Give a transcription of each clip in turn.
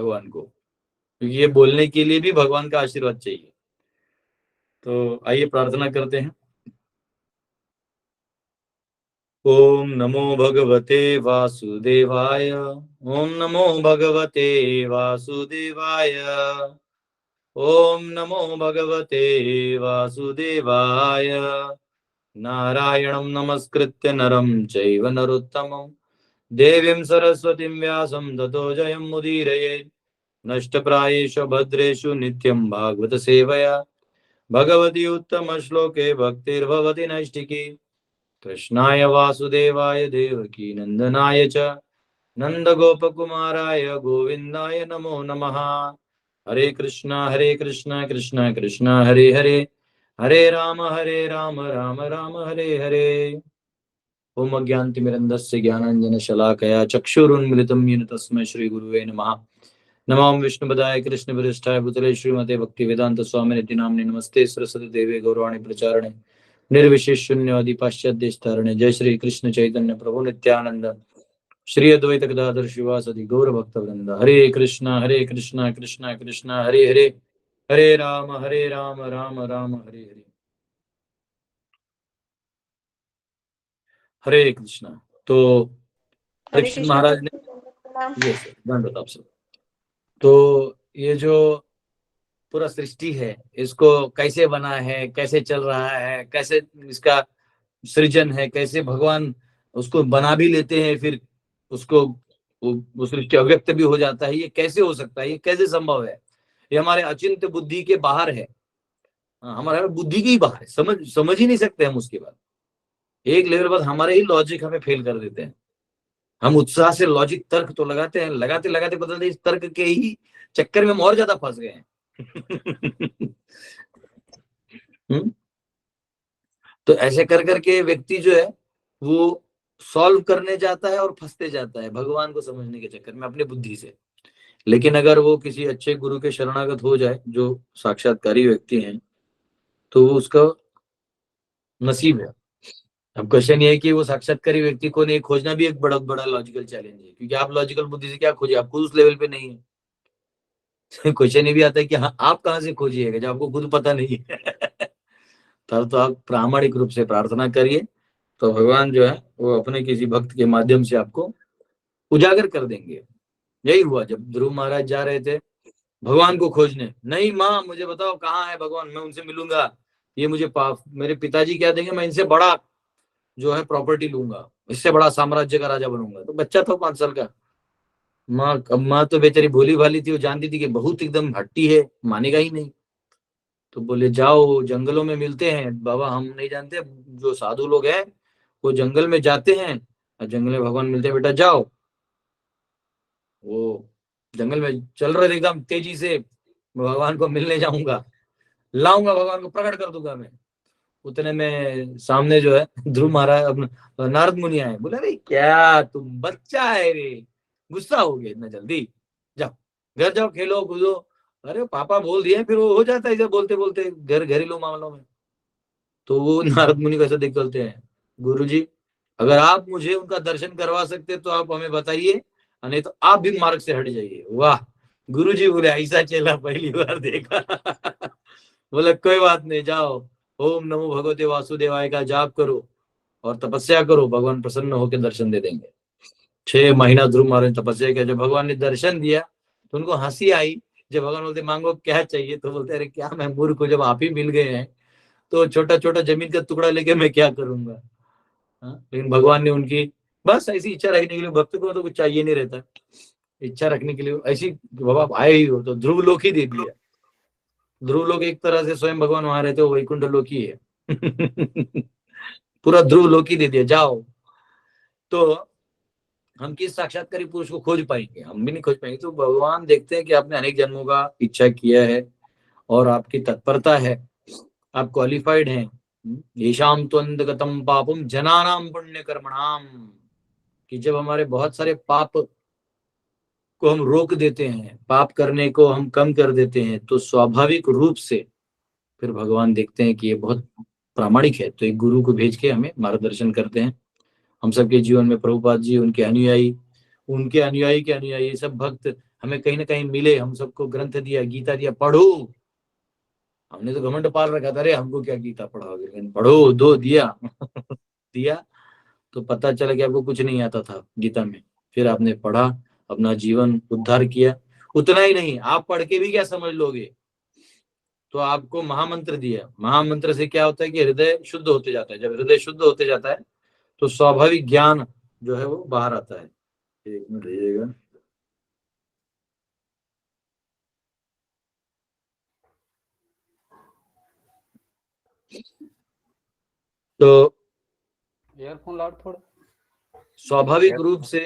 भगवान को, क्योंकि ये बोलने के लिए भी भगवान का आशीर्वाद चाहिए। तो आइए प्रार्थना करते हैं। ओम नमो भगवते वासुदेवाय। ओम नमो भगवते वासुदेवाय। ओम नमो भगवते वासुदेवाय। नारायणं नमस्कृत्य नरं चैव नरोत्तमं देवीं सरस्वतीं व्यासं ततो जयं मुदीरयेत्। नष्टप्रायेषु भद्रेषु नित्यं भागवत सेवया भगवती उत्तम श्लोके भक्तिर्भवति नैष्टिकी। कृष्णाय वासुदेवाय देवकी नंदनाय च नंदगोपकुमाराय गोविंदाय नमो नमः। हरे कृष्णा कृष्णा कृष्णा हरे हरे, हरे राम राम राम हरे हरे। ओम अज्ञानतिमिरन्धस्य ज्ञानाञ्जनशलाकया चक्षुरुन्मिलितं येन तस्मै श्रीगुरुवे नमः। नमां विष्णुपदाय कृष्णप्रेष्ठाय भूतले श्रीमते भक्तिवेदांत स्वामिनिति नाम्ने नमस्ते सरस्वती देवे गौरवाणी प्रचारणे निर्विशेष शून्यवादी पाश्चात्यस्थारणे। जय श्री कृष्ण चैतन्य प्रभु नित्यानंद श्री अद्वैत गदाधर शिवासदि गौर भक्तवृंद। हरे कृष्णा कृष्णा कृष्णा हरे हरे, हरे राम राम राम हरे हरे। हरे कृष्णा। तो परीक्षित महाराज ने, यस धन्यवाद आप सब। तो ये जो पूरा सृष्टि है, इसको कैसे बना है, कैसे चल रहा है, कैसे इसका सृजन है, कैसे भगवान उसको बना भी लेते हैं, फिर उसको वो सृष्टि अव्यक्त भी हो जाता है, ये कैसे हो सकता है, ये कैसे संभव है? ये हमारे अचिंत्य बुद्धि के बाहर है। हमारे बुद्धि के ही बाहर है, समझ ही नहीं सकते हम। उसके बाद एक लेवल बाद हमारे ही लॉजिक हमें फेल कर देते हैं। हम उत्साह से लॉजिक तर्क तो लगाते हैं, लगाते लगाते बदलते इस तर्क के ही चक्कर में हम और ज्यादा फंस गए हैं। तो ऐसे कर करके व्यक्ति जो है वो सॉल्व करने जाता है और फंसते जाता है भगवान को समझने के चक्कर में अपनी बुद्धि से। लेकिन अगर वो किसी अच्छे गुरु के शरणागत हो जाए, जो साक्षात्कारी व्यक्ति हैं, तो वो उसका नसीब है। अब क्वेश्चन ये है कि वो साक्षात्कारी व्यक्ति को नहीं खोजना भी एक बड़ा बड़ा लॉजिकल चैलेंज है, क्योंकि आप लॉजिकल बुद्धि से क्या खोजिए, आप खुद उस लेवल पे नहीं है। क्वेश्चन ये भी आता है कि हाँ, आप कहाँ से खोजिएगा जब आपको खुद पता नहीं है। तब तो आप प्रामाणिक रूप से प्रार्थना करिए, तो भगवान जो है वो अपने किसी भक्त के माध्यम से आपको उजागर कर देंगे। यही हुआ जब ध्रुव महाराज जा रहे थे भगवान को खोजने। नहीं माँ, मुझे बताओ कहाँ है भगवान, मैं उनसे मिलूंगा, ये मुझे मेरे पिताजी क्या देंगे, मैं इनसे बड़ा जो है प्रॉपर्टी लूंगा, इससे बड़ा साम्राज्य का राजा बनूंगा। तो बच्चा था 5 साल का। माँ तो बेचारी भोली भाली थी, वो जानती थी कि बहुत एकदम हट्टी है, मानेगा ही नहीं। तो बोले जाओ जंगलों में मिलते हैं। बाबा हम नहीं जानते, जो साधु लोग हैं वो जंगल में जाते हैं और जंगल में भगवान मिलते हैं, बेटा जाओ। वो जंगल में चल रहे थे एकदम तेजी से, भगवान को मिलने जाऊंगा, लाऊंगा, भगवान को प्रकट कर दूंगा मैं। उतने में सामने जो है ध्रुव महाराज नारद मुनि आए। बोले भाई क्या तुम बच्चा है रे, गुस्सा हो गया इतना जल्दी, जाओ घर जाओ, खेलो कूदो। अरे पापा बोल दिए, फिर वो हो जाता है इसे बोलते बोलते घरेलू मामलों में। तो वो नारद मुनि कैसे देख चलते हैं, गुरुजी अगर आप मुझे उनका दर्शन करवा सकते तो आप हमें बताइए, नहीं तो आप भी मार्ग से हट जाइए। वाह, गुरुजी बोले ऐसा चेला पहली बार देखा। बोले कोई बात नहीं, जाओ ओम नमो भगवते वासुदेवाय का जाप करो और तपस्या करो, भगवान प्रसन्न होकर दर्शन दे देंगे। 6 महीना ध्रुव महाराज तपस्या किया। जब भगवान ने दर्शन दिया तो उनको हंसी आई। जब भगवान बोलते मांगो क्या चाहिए, तो बोलते अरे क्या मैं मूर्ख हूं, जब आप ही मिल गए हैं तो छोटा छोटा जमीन का टुकड़ा लेके मैं क्या करूंगा। लेकिन भगवान ने उनकी बस ऐसी इच्छा रखने के लिए, भक्त को तो कुछ चाहिए नहीं रहता, इच्छा रखने के लिए ऐसी बाबा आप आए ही हो तो ध्रुव लोक ही दे दिया। ध्रुव लोक एक तरह से स्वयं भगवान वहां रहते हो, वैकुंठ लोक ही है। पूरा ध्रुव लोक ही दे दिया, जाओ। तो हम किस साक्षात्कारी पुरुष को खोज पाएंगे, हम भी नहीं खोज पाएंगे। तो भगवान देखते हैं कि आपने अनेक जन्मों का इच्छा किया है और आपकी तत्परता है, आप क्वालिफाइड हैं। येषाम त्वंदगतम पापम जनानाम पुण्य कर्मणाम, कि जब हमारे बहुत सारे पाप को हम रोक देते हैं, पाप करने को हम कम कर देते हैं, तो स्वाभाविक रूप से फिर भगवान देखते हैं कि ये बहुत प्रामाणिक है, तो एक गुरु को भेज के हमें मार्गदर्शन करते हैं। हम सबके जीवन में प्रभुपाद जी, उनके अनुयायी के अनुयायी सब भक्त हमें कहीं ना कहीं मिले, हम सबको ग्रंथ दिया, गीता दिया, पढ़ो। हमने तो घमंड पाल रखा था, अरे हमको क्या गीता पढ़ाओगे, लेकिन पढ़ो, दो दिया दिया तो पता चला कि आपको कुछ नहीं आता था गीता में। फिर आपने पढ़ा, अपना जीवन उद्धार किया। उतना ही नहीं, आप पढ़ के भी क्या समझ लोगे, तो आपको महामंत्र दिया। महामंत्र से क्या होता है कि हृदय शुद्ध होते जाता है। जब हृदय शुद्ध होते जाता है तो स्वाभाविक ज्ञान जो है वो बाहर आता है। एक मिनट रहिएगा। तो ईयरफोन लाओ थोड़ा। स्वाभाविक रूप से,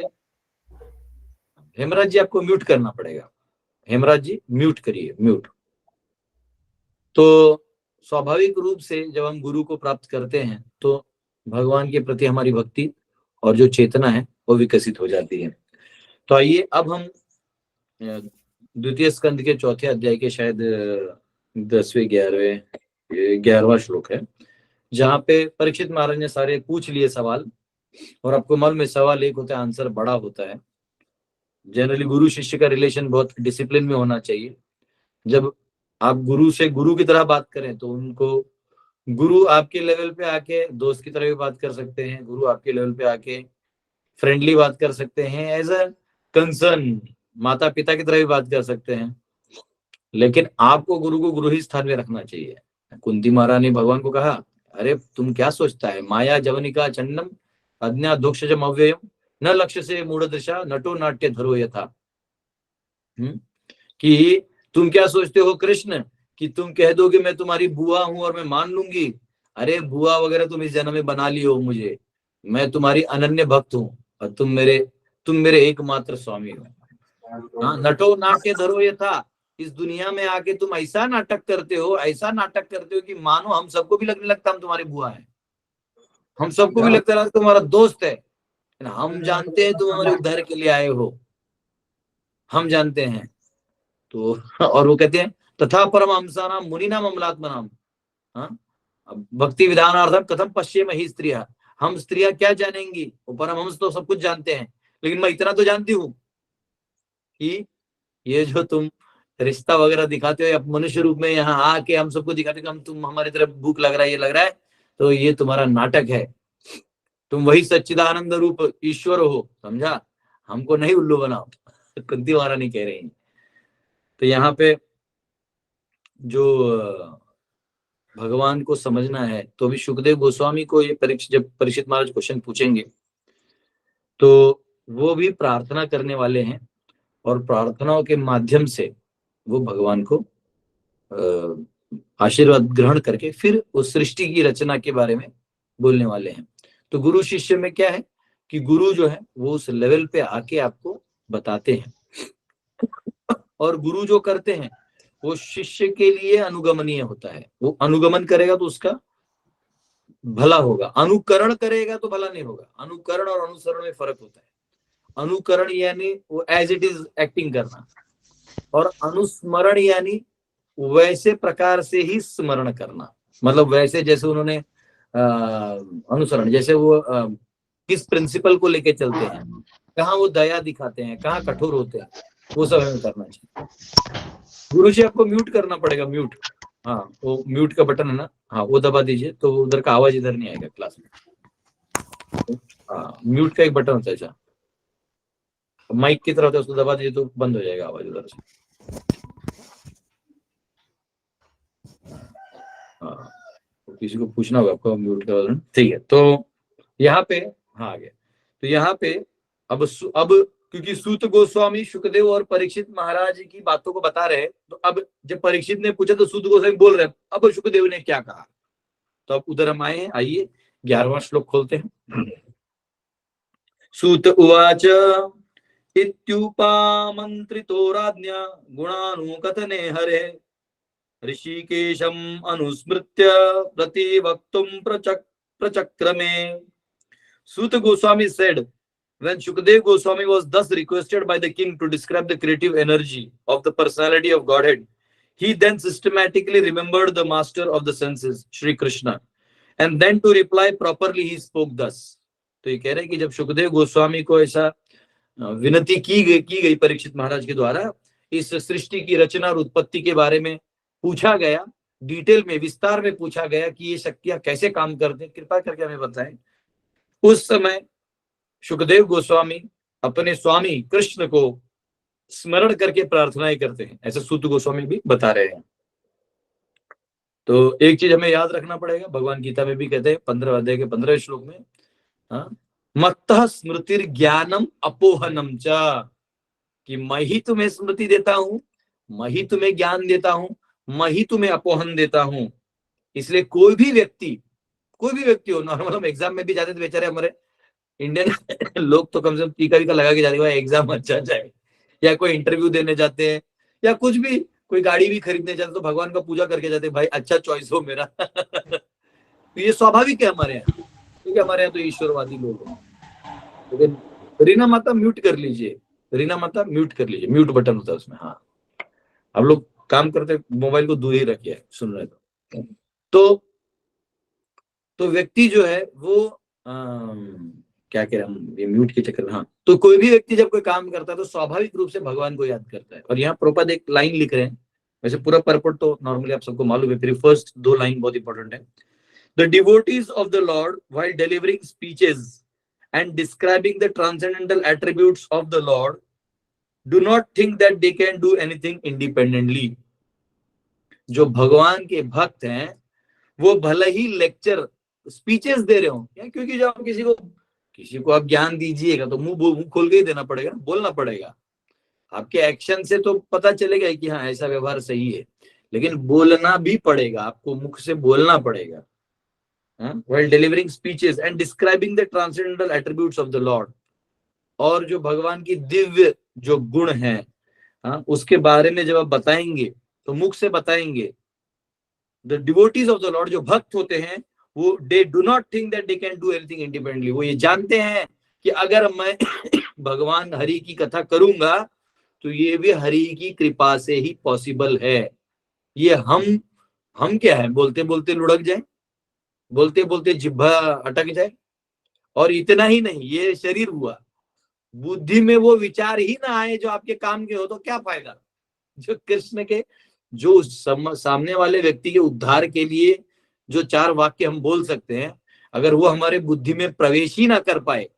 हेमराज जी आपको म्यूट करना पड़ेगा। हेमराज जी म्यूट करिए, म्यूट। तो स्वाभाविक रूप से जब हम गुरु को प्राप्त करते हैं तो भगवान के प्रति हमारी भक्ति और जो चेतना है वो विकसित हो जाती है। तो आइए अब हम द्वितीय स्कंद के चौथे अध्याय के शायद 10वें 11वां श्लोक है, जहाँ पे परीक्षित महाराज ने सारे पूछ लिए सवाल। और आपको मालूम है सवाल एक होता है, आंसर बड़ा होता है। जनरली गुरु शिष्य का रिलेशन बहुत डिसिप्लिन में होना चाहिए। जब आप गुरु से गुरु की तरह बात करें तो उनको, गुरु आपके लेवल पे आके दोस्त की तरह भी बात कर सकते हैं, गुरु आपके लेवल पे आके फ्रेंडली बात कर सकते हैं, एज अ कंसर्न माता पिता की तरह भी बात कर सकते हैं। लेकिन आपको गुरु को गुरु ही स्थान में रखना चाहिए। कुंती महारानी ने भगवान को कहा, अरे तुम क्या सोचता है, माया जवनिका चंडम अज्ञा दोक्षजम अव्ययम न लक्ष्य से मूढ़ दृशा नटो नाट्य धरो यथा। कि तुम क्या सोचते हो कृष्ण कि तुम कह दोगे मैं तुम्हारी बुआ हूं और मैं मान लूंगी। अरे बुआ वगैरह तुम इस जन्म में बना ली हो मुझे, मैं तुम्हारी अनन्य भक्त हूँ और तुम मेरे एकमात्र स्वामी हो। हाँ, नटो नाट्य धरो यथा। इस दुनिया में आके तुम ऐसा नाटक करते हो, ऐसा नाटक करते हो कि मानो हम सबको भी लगने लगता हम तुम्हारी बुआ है, हम सबको भी लगता है तुम्हारा दोस्त है। हम जानते हैं तुम हमारे उद्धार के लिए आए हो, हम जानते हैं। तो और वो कहते हैं तथा परमहंसा नाम मुनि नाम अमलात्मा नाम। हाँ, भक्ति विधानार्थम कथम पश्चिम ही स्त्रिया। हम स्त्रियां क्या जानेंगी, वो परमहंस तो सब कुछ जानते हैं। लेकिन मैं इतना तो जानती हूँ कि ये जो तुम रिश्ता वगैरह दिखाते हो मनुष्य रूप में यहाँ आके हम सबको दिखाते हो कि हम तुम हमारी तरफ भूख लग रहा है, ये लग रहा है, तो ये तुम्हारा नाटक है। तुम वही सच्चिदानंद रूप ईश्वर हो, समझा, हमको नहीं उल्लू बनाओ। कुंती महारानी कह रही है। तो यहाँ पे जो भगवान को समझना है तो भी सुखदेव गोस्वामी को ये जब परीक्षित महाराज क्वेश्चन पूछेंगे तो वो भी प्रार्थना करने वाले हैं और प्रार्थनाओं के माध्यम से वो भगवान को आशीर्वाद ग्रहण करके फिर उस सृष्टि की रचना के बारे में बोलने वाले हैं। तो गुरु शिष्य में क्या है कि गुरु जो है वो उस लेवल पे आके आपको बताते हैं, और गुरु जो करते हैं वो शिष्य के लिए अनुगमनीय होता है। वो अनुगमन करेगा तो उसका भला होगा, अनुकरण करेगा तो भला नहीं होगा। अनुकरण और अनुसरण में फर्क होता है। अनुकरण यानी वो एज इट इज एक्टिंग करना, और अनुस्मरण यानी वैसे प्रकार से ही स्मरण करना। मतलब वैसे जैसे उन्होंने अनुसरण, जैसे वो किस प्रिंसिपल को लेके चलते हैं, कहाँ वो दया दिखाते हैं, कहाँ कठोर होते हैं, वो सब हमें करना चाहिए। गुरु जी आपको म्यूट करना पड़ेगा, म्यूट। हाँ, वो म्यूट का बटन है ना, हाँ वो दबा दीजिए तो उधर का आवाज इधर नहीं आएगा क्लास में। हाँ, म्यूट का एक बटन होता है ऐसा, माइक की तरह होता है, उसको दबा दीजिए तो बंद हो जाएगा आवाज उधर से। हाँ, तो किसी को पूछना होगा आपको म्यूट का बटन, ठीक है। तो यहाँ पे हाँ आ गया। तो यहाँ पे अब क्योंकि सूत गोस्वामी सुखदेव और परीक्षित महाराज की बातों को बता रहे, तो अब जब परीक्षित ने पूछा तो सूत गोस्वामी बोल रहे अब सुखदेव ने क्या कहा। तो अब उधर हम आए हैं, आइए 11वां श्लोक खोलते हैं। सूत उवाच इत्युपामन्त्रितो राज्ञा गुणानुकथने हरे ऋषिकेशम् अनुस्मृत्य प्रतिवक्तुं प्रचक्रमे। Suta Goswami said, when Shukdev Goswami was thus requested by the king to describe the creative energy of the personality of Godhead, he then systematically remembered the master of the senses, Shri Krishna, and then to reply properly he spoke thus. तो ये कह रहे हैं कि जब सुखदेव गोस्वामी को ऐसा विनती की गई परीक्षित महाराज के द्वारा, इस सृष्टि की रचना और उत्पत्ति के बारे में पूछा गया, डिटेल में विस्तार में पूछा गया कि ये शक्तियां कैसे काम करते हैं, कृपा करके हमें बताएं। उस समय सुखदेव गोस्वामी अपने स्वामी कृष्ण को स्मरण करके प्रार्थनाएं करते हैं, ऐसे सूत गोस्वामी भी बता रहे हैं। तो एक चीज हमें याद रखना पड़ेगा, भगवान गीता में भी कहते हैं 15 अध्याय के 15 श्लोक में, मत्तः स्मृतिर ज्ञानम अपोहनम च, कि मैं ही तुम्हें स्मृति देता हूं, मैं ही तुम्हें ज्ञान देता हूं, मैं ही तुम्हें अपोहन देता हूं। इसलिए कोई भी व्यक्ति हो, नॉर्मल हम एग्जाम में भी जाते थे, बेचारे हमारे इंडियन लोग तो कम से कम टीका वीका लगा के जाते हैं एग्जाम अच्छा जाए, या कोई इंटरव्यू देने जाते हैं, या कुछ भी, कोई गाड़ी भी खरीदने जाते तो भगवान का पूजा करके जाते, भाई अच्छा चॉइस हो मेरा। तो ये स्वाभाविक है हमारे यहाँ, क्योंकि हमारे यहाँ तो ईश्वरवादी लोग हैं। लेकिन रीना माता म्यूट कर लीजिए, रीना माता म्यूट कर लीजिए, म्यूट बटन होता है उसमें। हाँ, हम लोग काम करते मोबाइल को दूर ही रखिए, सुन रहे तो व्यक्ति जो है वो क्या कह रहे हम, ये म्यूट के चक्कर में। हाँ, तो कोई भी व्यक्ति जब कोई काम करता है तो स्वाभाविक रूप से भगवान को याद करता है। और यहाँ प्रभुपाद एक लाइन लिख रहे हैं, वैसे पूरा परपट तो नॉर्मली आप सबको मालूम है, फिर फर्स्ट 2 लाइन बहुत इंपॉर्टेंट है। The devotees of the Lord while delivering speeches and describing the transcendental attributes of the Lord do not think that they can do anything independently। जो भगवान के भक्त हैं वो भले ही लेक्चर स्पीचेस दे रहे हो, क्योंकि जब आप किसी को आप ज्ञान दीजिएगा तो मुंह खोल के ही देना पड़ेगा, बोलना पड़ेगा। आपके एक्शन से तो पता चलेगा कि हाँ ऐसा व्यवहार सही है, लेकिन बोलना भी पड़ेगा, आपको मुख से बोलना पड़ेगा। while delivering speeches and describing the transcendental attributes of the Lord, और जो भगवान की दिव्य जो गुण हैं, उसके बारे में जब आप बताएंगे तो मुख से बताएंगे। The devotees of the Lord, जो भक्त होते हैं, वो they do not think that they can do anything independently। वो ये जानते हैं कि अगर मैं भगवान हरि की कथा करूंगा तो ये भी हरि की कृपा से ही पॉसिबल है। ये हम क्या है, बोलते बोलते लुढ़क जाए, बोलते बोलते जिह्वा अटक जाए, और इतना ही नहीं, ये शरीर हुआ, बुद्धि में वो विचार ही ना आए जो आपके काम के हो तो क्या फायदा। जो कृष्ण के जो सामने वाले व्यक्ति के उद्धार के लिए जो 4 वाक्य हम बोल सकते हैं, अगर वो हमारे बुद्धि में प्रवेश ही ना कर पाए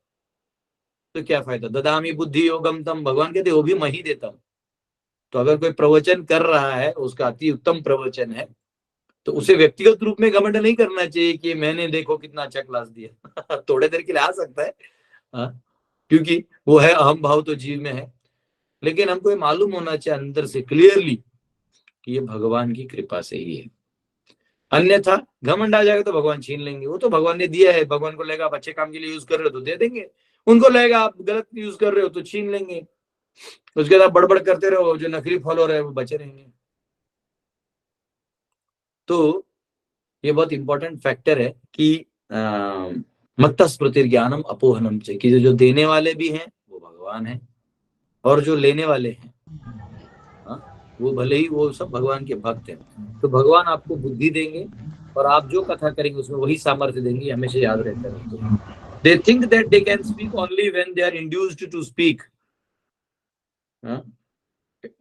तो क्या फायदा। ददामी बुद्धि योगम तम, भगवान कहते वो भी मैं ही देता हूं। तो अगर कोई प्रवचन कर रहा है, उसका अति उत्तम प्रवचन है, तो उसे व्यक्तिगत रूप में घमंड नहीं करना चाहिए कि मैंने देखो कितना अच्छा क्लास दिया। थोड़े देर के लिए आ सकता है, क्योंकि वो है अहम भाव तो जीव में है, लेकिन हमको ये मालूम होना चाहिए अंदर से क्लियरली कि ये भगवान की कृपा से ही है। अन्यथा घमंड आ जाएगा तो भगवान छीन लेंगे। वो तो भगवान ने दिया है, भगवान को लगेगा आप अच्छे काम के लिए यूज कर रहे हो तो दे देंगे, उनको लगेगा आप गलत यूज कर रहे हो तो छीन लेंगे। उसके बाद बड़बड़ करते रहो, जो नकली फॉलोअर है वो बचे रहेंगे। तो ये बहुत इंपॉर्टेंट फैक्टर है कि मत्तः स्मृतिर ज्ञानम अपोहनम च, कि जो देने वाले भी हैं वो भगवान है, और जो लेने वाले हैं वो भले ही वो सब भगवान के भक्त हैं। तो भगवान आपको बुद्धि देंगे और आप जो कथा करेंगे उसमें वही सामर्थ्य देंगे, हमेशा याद रहता है। They think that they can speak only when they are induced to speak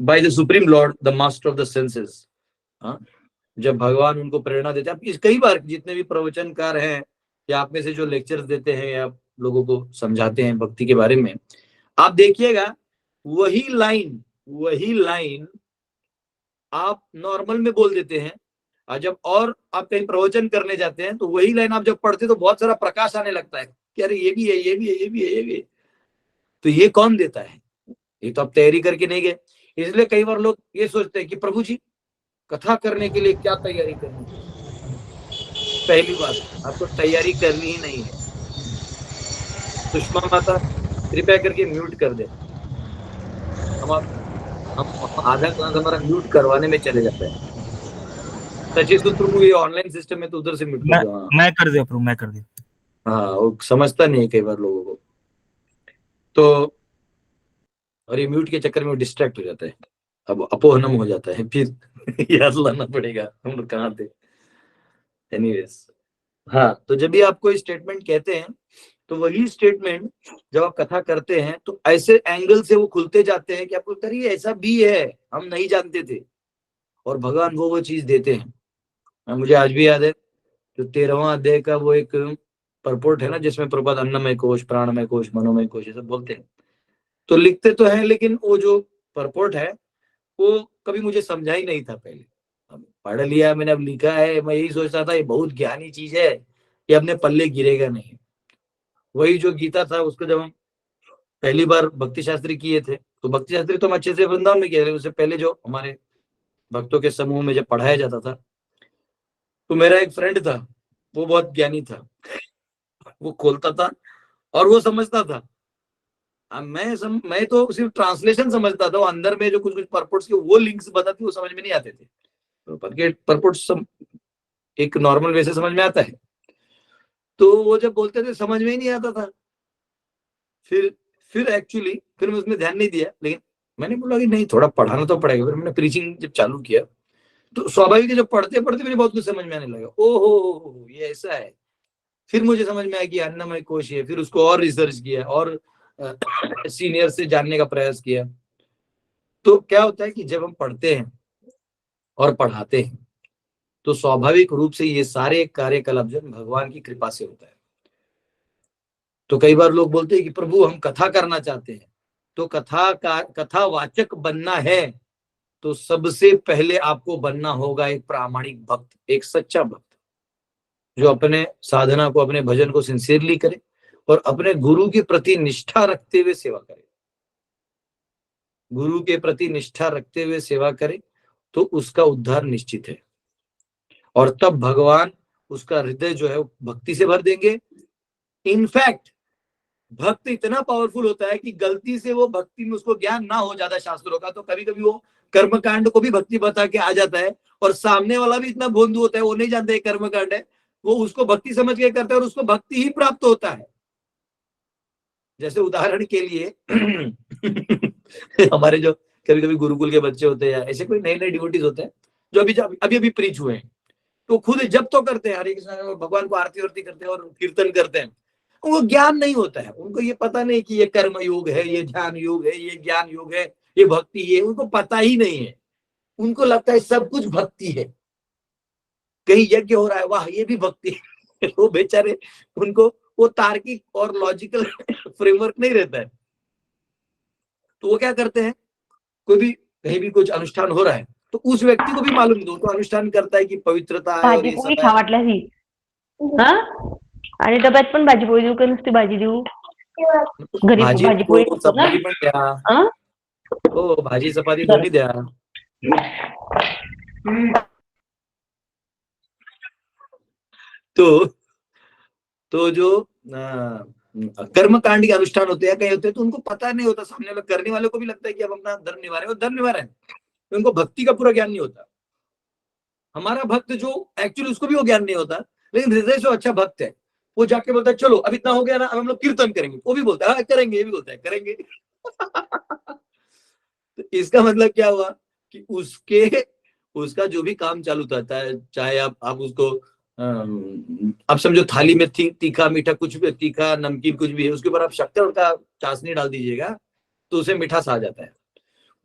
by the Supreme Lord, the Master of the Senses। जब भगवान उनको प्रेरणा देते हैं, आप कई बार जितने भी प्रवचनकार हैं या आप में से जो लेक्चर्स देते हैं या लोगों को समझाते हैं भक्ति के बारे में, आप देखिएगा वही लाइन आप नॉर्मल में बोल देते हैं, और जब और आप कहीं प्रवचन करने जाते हैं तो वही लाइन आप जब पढ़ते तो बहुत सारा प्रकाश आने लगता है कि अरे ये भी है, ये भी है, ये भी है, ये भी है। तो ये कौन देता है? ये तो आप तैयारी करके नहीं गए। इसलिए कई बार लोग ये सोचते हैं कि प्रभु जी कथा करने के लिए क्या तैयारी करनी है। पहली बात, आपको तैयारी करनी ही नहीं है। सुषमा माता कृपया करके म्यूट कर दे। हम आधा क्लास हमारा म्यूट करवाने में चले जाते हैं। सचिन सूत्र ये ऑनलाइन सिस्टम में तो उधर से म्यूट कर दो। मैं कर दिया प्रभु, मैं कर दिया। हाँ, वो समझता नहीं है कई बार लोगों को, तो और ये म्यूट के चक्कर में डिस्ट्रैक्ट हो जाता है, अब अपोहनम हो जाता है, फिर याद लाना पड़ेगा हम लोग कहाँ थे। एनीवेज, हाँ, तो जब भी आप कोई स्टेटमेंट कहते हैं तो वही स्टेटमेंट जब आप कथा करते हैं तो ऐसे एंगल से वो खुलते जाते हैं कि आपको लगता है ये ऐसा भी है, हम नहीं जानते थे, और भगवान वो चीज देते हैं। मुझे आज भी याद है जो 13वां अध्याय का वो एक परपोर्ट है ना, जिसमें प्रभुपाद अन्नमय कोश, प्राणमय कोश, मनोमय कोश ये सब बोलते हैं, तो लिखते तो हैं लेकिन वो जो परपोर्ट है वो कभी मुझे समझा ही नहीं था पहले। अब पढ़ लिया मैंने, अब लिखा है, मैं यही सोचता था ये बहुत ज्ञानी चीज है, ये अपने पल्ले गिरेगा नहीं। वही जो गीता था उसको जब हम पहली बार भक्ति शास्त्री किए थे, तो भक्ति शास्त्री तो हम अच्छे से वृंदावन में किए थे, उससे पहले जो हमारे भक्तों के समूह में जब पढ़ाया जाता था, तो मेरा एक फ्रेंड था, वो बहुत ज्ञानी था, वो खोलता था और वो समझता था। अब मैं तो सिर्फ ट्रांसलेशन समझता था, वो अंदर में जो कुछ कुछ परपोर्ट्स के वो लिंक्स बताती वो समझ में नहीं आते थे। तो परपोर्ट्स एक नॉर्मल वे से समझ में आता है, तो वो जब बोलते थे समझ में ही नहीं आता था। फिर एक्चुअली फिर मैं उसमें ध्यान नहीं दिया, लेकिन मैंने बोला कि नहीं थोड़ा पढ़ाना तो पड़ेगा। फिर मैंने प्रीचिंग जब चालू किया तो स्वाभाविक है, जब पढ़ते पढ़ते मुझे बहुत कुछ समझ में आने लगा। ओहो ये ऐसा है। फिर मुझे समझ में आया कि अन्नमय कोश है, फिर उसको और रिसर्च किया और सीनियर से जानने का प्रयास किया। तो क्या होता है कि जब हम पढ़ते हैं और पढ़ाते हैं तो स्वाभाविक रूप से ये सारे कार्यकलाप जो भगवान की कृपा से होता है। तो कई बार लोग बोलते हैं कि प्रभु हम कथा करना चाहते हैं, तो कथावाचक बनना है तो सबसे पहले आपको बनना होगा एक प्रामाणिक भक्त, एक सच्चा भक्त, जो अपने साधना को, अपने भजन को सिंसियरली करे और अपने गुरु के प्रति निष्ठा रखते हुए सेवा करे। गुरु के प्रति निष्ठा रखते हुए सेवा करे तो उसका उद्धार निश्चित है, और तब भगवान उसका हृदय जो है वो भक्ति से भर देंगे। इनफैक्ट भक्त इतना पावरफुल होता है कि गलती से वो भक्ति में उसको ज्ञान ना हो ज्यादा शास्त्रों का, तो कभी कभी वो कर्मकांड को भी भक्ति बता के आ जाता है, और सामने वाला भी इतना भोंदू होता है, वो नहीं जानता है कर्मकांड है, वो उसको भक्ति समझ के करता है और उसको भक्ति ही प्राप्त होता है। जैसे उदाहरण के लिए हमारे जो कभी कभी गुरुकुल के बच्चे होते हैं या ऐसे कोई नए नए डिवोटीज होते हैं जो अभी अभी प्रीच हुए हैं, तो खुद जब तो करते हैं हरे कृष्ण भगवान को आरती वारती करते हैं और कीर्तन करते हैं, उनको ज्ञान नहीं होता है, उनको ये पता नहीं कि ये कर्म योग है, ये ध्यान योग है, ये ज्ञान योग है, ये भक्ति है, उनको पता ही नहीं है। उनको लगता है सब कुछ भक्ति है, कहीं यज्ञ हो रहा है, वाह ये भी भक्ति है। वो बेचारे, उनको वो तार्किक और लॉजिकल फ्रेमवर्क नहीं रहता है। तो वो क्या करते हैं, कोई भी कहीं भी कुछ अनुष्ठान हो रहा है तो उस व्यक्ति को भी मालूम नहीं, तो अनुष्ठान करता है कि पवित्रता है और भाजी ये पोळी सब खा है। वाटल्यास ही हा आणि डब्यात पण भाजी पोळी देऊ का नुसती भाजी देऊ घरी भाजी भाजी पोळी नको, खातो ना चपाती पण द्या, हा हो भाजी चपाती बरं दोन्ही द्या। तो तो जो कर्म कांड के अनुष्ठान होते हैं, कहीं होते हैं, तो उनको पता नहीं होता, सामने वाले करने वाले को भी लगता है कि अब अपना धर्म निभा रहे हैं, और धर्म निभा रहे हैं, तो उनको भक्ति का पूरा ज्ञान नहीं होता। हमारा भक्त जो एक्चुअली उसको भी वो ज्ञान नहीं होता, लेकिन हृदय से अच्छा भक्त है, वो जाके बोलता है चलो अब इतना हो गया ना, अब हम लोग कीर्तन करेंगे, वो भी बोलता है हाँ करेंगे, ये भी बोलता है करेंगे। तो इसका मतलब क्या हुआ कि उसका जो भी काम चालू रहता है, चाहे आप उसको आप समझो थाली में तीखा मीठा कुछ भी, तीखा नमकीन कुछ भी है, उसके ऊपर आप शक्कर का चाशनी डाल दीजिएगा तो उसे मिठास आ जाता है।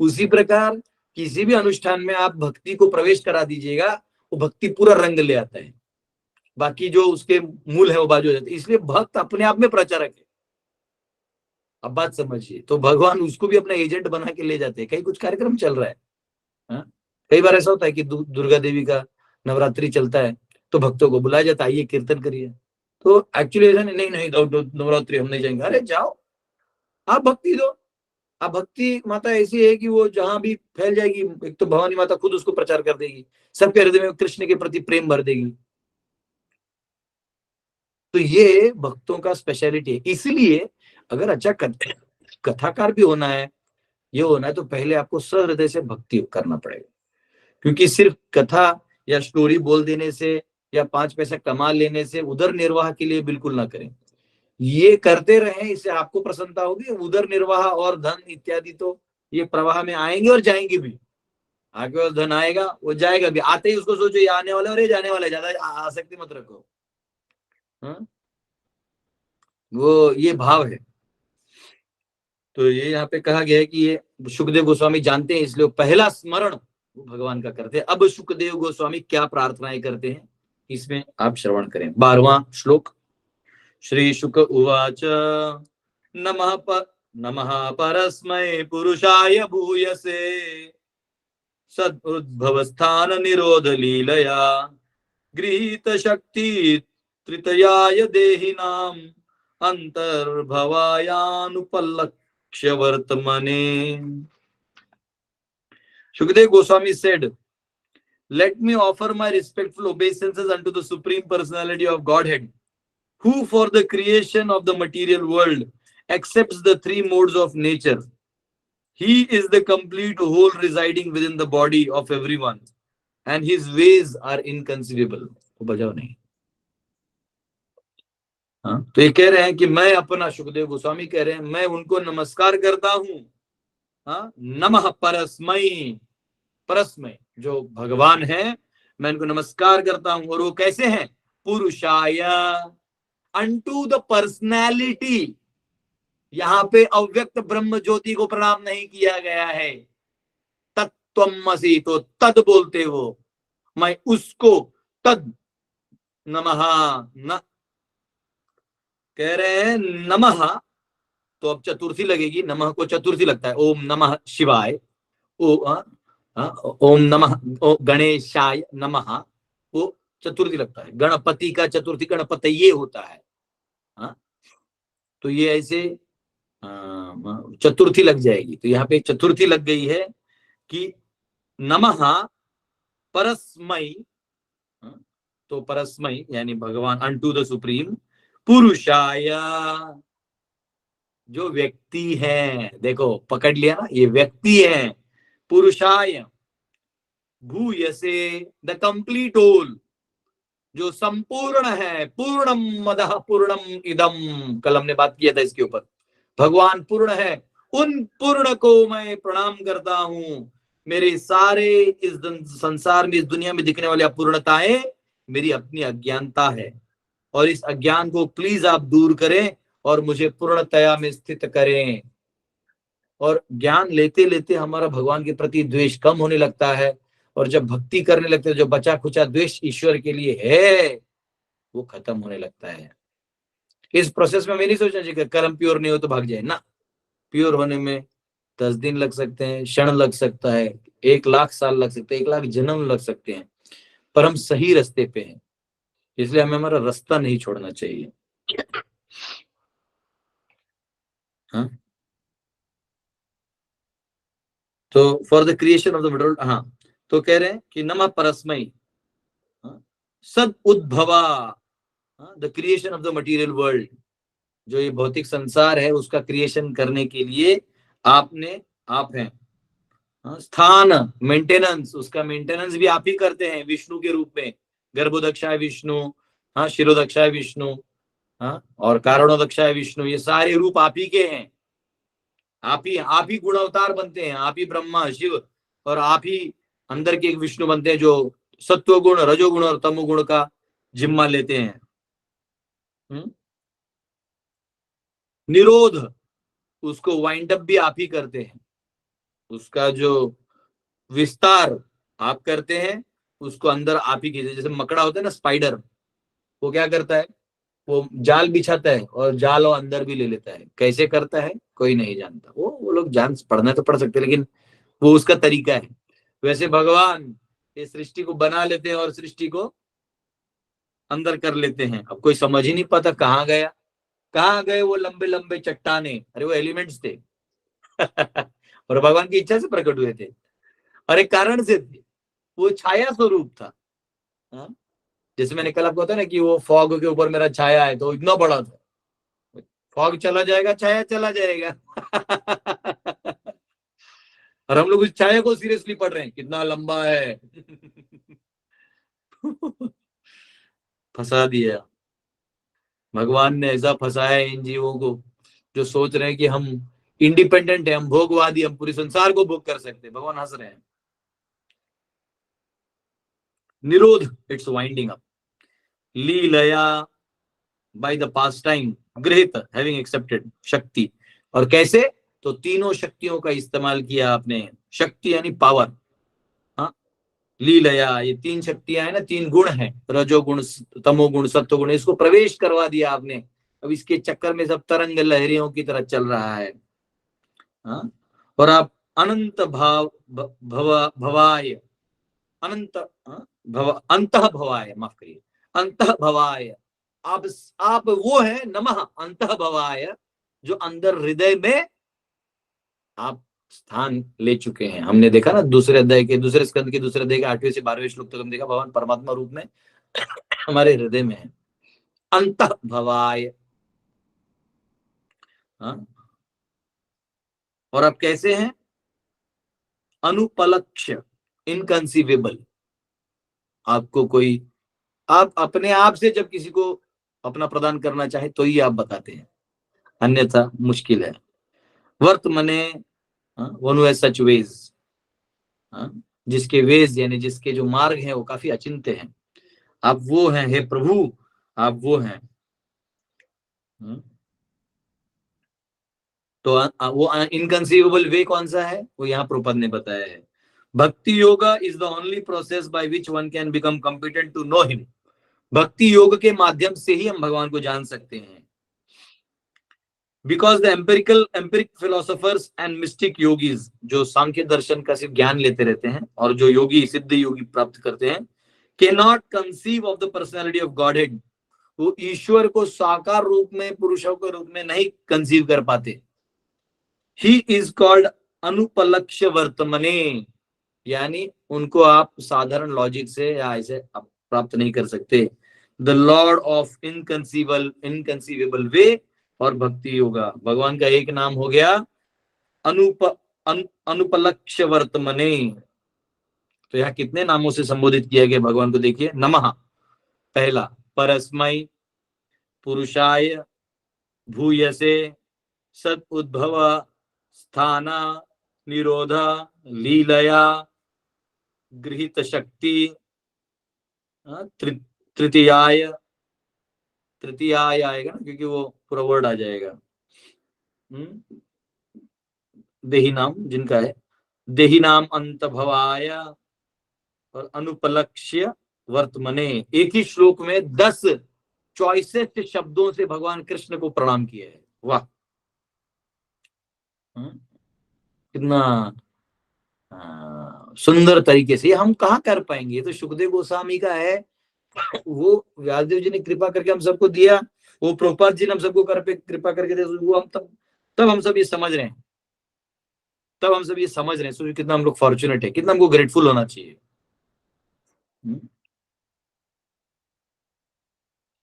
उसी प्रकार किसी भी अनुष्ठान में आप भक्ति को प्रवेश करा दीजिएगा, वो भक्ति पूरा रंग ले आता है, बाकी जो उसके मूल है वो बाजू हो जाते हैं। इसलिए भक्त अपने आप में प्रचारक है। अब बात समझिए, तो भगवान उसको भी अपना एजेंट बना के ले जाते हैं। कहीं कुछ कार्यक्रम चल रहा है, हाँ? कई बार ऐसा होता है कि दुर्गा देवी का नवरात्रि चलता है तो भक्तों को बुलाया जाता है, आइए कीर्तन करिए। तो एक्चुअली ऐसा नहीं नहीं नवरात्रि हम नहीं जाएंगे, अरे जाओ, आप भक्ति दो। अब भक्ति माता ऐसी है कि वो जहां भी फैल जाएगी, एक तो भवानी माता खुद उसको प्रचार कर देगी, सबके हृदय में कृष्ण के प्रति प्रेम भर देगी। तो ये भक्तों का स्पेशलिटी है। इसलिए अगर अच्छा कथाकार भी होना है, ये होना है, तो पहले आपको सहृदय से भक्ति करना पड़ेगा। क्योंकि सिर्फ कथा या स्टोरी बोल देने से या 5 पैसा कमा लेने से उदर निर्वाह के लिए बिल्कुल ना करें। ये करते रहें, इससे आपको प्रसन्नता होगी। उदर निर्वाह और धन इत्यादि तो ये प्रवाह में आएंगे और जाएंगे भी। आगे और धन आएगा, वो जाएगा भी। आते ही उसको सोचो ये आने वाला और ये जाने वाला है, ज्यादा आसक्ति मत रखो। हाँ? वो ये भाव है। तो ये यहाँ पे कहा गया है कि ये सुखदेव गोस्वामी जानते हैं, इसलिए पहला स्मरण वो भगवान का करते हैं। अब सुखदेव गोस्वामी क्या प्रार्थनाएं करते हैं इसमें आप श्रवण करें। 12वां श्लोक। श्री शुक उवाच नमः परस्मै पुरुषाय भूयसे सदुद्भवस्थान निरोध लीलया गृहीत शक्ति त्रितयाय देहिनाम अंतर्भवायानुपलक्ष्य वर्तमने। Shukdev Goswami said, "Let me offer my respectful obeisances unto the Supreme Personality of Godhead, who for the creation of the material world accepts the three modes of nature. He is the complete whole residing within the body of everyone, and his ways are inconceivable." बजाओ नहीं। हाँ, तो ये कह रहे हैं कि मैं अपना, सुखदेव गोस्वामी कह रहे हैं, मैं उनको नमस्कार करता हूँ। हाँ, नमः परस्मै, परस्मै जो भगवान है, मैं इनको नमस्कार करता हूं। और वो कैसे हैं? पुरुषाय, अनटू द पर्सनैलिटी। यहां पे अव्यक्त ब्रह्म ज्योति को प्रणाम नहीं किया गया है। तत्त्वमसि, तो तद बोलते वो, मैं उसको तद नमः न कह रहे हैं। नमः तो अब चतुर्थी लगेगी, नमः को चतुर्थी लगता है। ओम नमः शिवाय, ओम नमः गणेशाय नमः, वो चतुर्थी लगता है। गणपति का चतुर्थी गणपति ये होता है। हाँ, तो ये ऐसे चतुर्थी लग जाएगी। तो यहाँ पे चतुर्थी लग गई है कि नमः परस्मै, तो परस्मै यानी भगवान, अनटू द सुप्रीम, पुरुषाय जो व्यक्ति है, देखो पकड़ लिया ना, ये व्यक्ति है। पुरुषाय भूयसे, द कंप्लीट होल, जो संपूर्ण है। पूर्णम मदः पूर्णम इदम, कल हमने बात किया था इसके ऊपर। भगवान पूर्ण है, उन पूर्ण को मैं प्रणाम करता हूं। मेरे सारे इस संसार में, इस दुनिया में दिखने वाली अपूर्णताएं मेरी अपनी अज्ञानता है, और इस अज्ञान को प्लीज आप दूर करें और मुझे पूर्णतया में स्थित करें। और ज्ञान लेते लेते हमारा भगवान के प्रति द्वेष कम होने लगता है, और जब भक्ति करने लगते हैं, जो बचा खुचा द्वेष ईश्वर के लिए है वो खत्म होने लगता है। इस प्रोसेस में मैं नहीं सोचना चाहिए कि कर्म प्योर नहीं हो तो भाग जाए ना। प्योर होने में 10 दिन लग सकते हैं, क्षण लग सकता है, 1,00,000 साल लग सकते हैं, 1,00,000 जन्म लग सकते हैं, पर हम सही रास्ते पे हैं, इसलिए हमें हमारा रास्ता नहीं छोड़ना चाहिए। हाँ, तो for the creation of the world, हाँ, तो कह रहे हैं कि नमः परस्मै सद उद्भवा, the creation of the material world, जो ये भौतिक संसार है उसका क्रिएशन करने के लिए आप हैं। स्थान, मेंटेनेंस, उसका मेंटेनेंस भी आप ही करते हैं विष्णु के रूप में। गर्भोदक्षाय विष्णु, हाँ, शिरोदक्षाय विष्णु, हाँ, और कारणोदक्षाय विष्णु, ये सारे रूप आप ही के हैं। आप ही गुण अवतार बनते हैं, आप ही ब्रह्मा शिव, और आप ही अंदर के एक विष्णु बनते हैं जो सत्व गुण, रजोगुण और तमोगुण का जिम्मा लेते हैं। निरोध, उसको वाइंड अप भी आप ही करते हैं, उसका जो विस्तार आप करते हैं, उसको अंदर आप ही कीजिए। जैसे मकड़ा होता है ना, स्पाइडर, वो क्या करता है, वो जाल बिछाता है और जाल वो अंदर भी ले लेता है। कैसे करता है कोई नहीं जानता, वो लोग जान पढ़ना तो पढ़ सकते, लेकिन वो उसका तरीका है। वैसे भगवान इस सृष्टि को बना लेते हैं और सृष्टि को अंदर कर लेते हैं। अब कोई समझ ही नहीं पाता कहाँ गया, कहाँ गए वो लंबे लंबे चट्टाने, अरे वो एलिमेंट्स थे और भगवान की इच्छा से प्रकट हुए थे, और एक कारण से थे, वो छाया स्वरूप था। हाँ? जैसे मैंने कल आपको बताया ना कि वो फॉग के ऊपर मेरा छाया है, तो इतना बड़ा था। फॉग चला जाएगा, छाया चला जाएगा और हम लोग उस छाया को सीरियसली पढ़ रहे हैं, कितना लंबा है फंसा दिया भगवान ने, ऐसा फंसाया है इन जीवों को जो सोच रहे हैं कि हम इंडिपेंडेंट है, हम भोगवादी, हम पूरे संसार को भोग कर सकते हैं। भगवान हंस रहे हैं। निरोध, इट्स वाइंडिंग अप। लीलया, बाय द पास टाइम गृहीत हैविंग एक्सेप्टेड शक्ति। और कैसे? तो तीनों शक्तियों का इस्तेमाल किया आपने। शक्ति यानी पावर, हाँ, लीलया, ये तीन शक्तियां है ना, तीन गुण है, रजोगुण, तमोगुण, सत्वगुण, इसको प्रवेश करवा दिया आपने। अब इसके चक्कर में सब तरंग लहरियों की तरह चल रहा है, हाँ? और आप अनंत भाव भवाय, अनंत, हाँ? अंतः भवाय, माफ करिए, अंतः भवाय, आप वो है नमः अंतः भवाय, जो अंदर हृदय में आप स्थान ले चुके हैं। हमने देखा ना दूसरे अध्याय के, दूसरे स्कंद के दूसरे अध्याय के 8वें से 12वें श्लोक तक हम देखा भगवान परमात्मा रूप में हमारे हृदय में है, अंतः भवाय, हाँ? और आप कैसे हैं? अनुपलक्ष्य, इनकंसीवेबल। आपको कोई, आप अपने आप से जब किसी को अपना प्रदान करना चाहे तो ही आप बताते हैं, अन्यथा मुश्किल है। वर्तमने, वन हैज सच वेज, जिसके वेज यानी जिसके जो मार्ग हैं वो काफी अचिंत्य हैं, आप वो हैं, हे प्रभु आप वो हैं। तो वो इनकंसीवेबल वे कौन सा है, वो यहाँ प्रभुपाद ने बताया है। Bhakti yoga is the only process by which one can become competent to know him. भक्ति योग के माध्यम से ही हम भगवान को जान सकते हैं। Because the empiric philosophers and mystic yogis, जो सांख्य दर्शन का सिर्फ ज्ञान लेते रहते हैं और जो योगी सिद्ध योगी प्राप्त करते हैं, can not conceive of the personality of godhead, वो ईश्वर को साकार रूप में, पुरुषों के रूप में नहीं कंसीव कर पाते। ही इज कॉल्ड अनुपलक्ष्य वर्तमने, यानी उनको आप साधारण लॉजिक से या ऐसे प्राप्त नहीं कर सकते। द लॉर्ड ऑफ इनकंसीवेबल वे और भक्ति योगा, भगवान का एक नाम हो गया अनुपलक्ष्य वर्तमने। तो यहाँ कितने नामों से संबोधित किया गया भगवान को? देखिए, नमः पहला, परस्मै, पुरुषाय, भूयसे, सद उद्भव, स्थाना, निरोधा, लीलया, गृहीत शक्ति, तृतीयाय, तृतीयाय आएगा ना क्योंकि वो पूरा वर्ड आ जाएगा। देही नाम जिनका है, देही नाम अंत भवाय और अनुपलक्ष्य वर्तमने। एक ही श्लोक में 10 चॉइसेस्ट शब्दों से भगवान कृष्ण को प्रणाम किया है। वाह, कितना सुंदर तरीके से। हम कहाँ कर पाएंगे, तो सुखदेव गोस्वामी का है, वो व्यासदेव जी ने कृपा करके हम सबको दिया, वो प्रभुपाद जी ने हम सबको कृपा करके दे, वो हम तब हम सब ये समझ रहे हैं, तब हम सब ये समझ रहे हैं। सोचिए कितना हम लोग फॉर्चुनेट है, कितना हमको ग्रेटफुल होना चाहिए।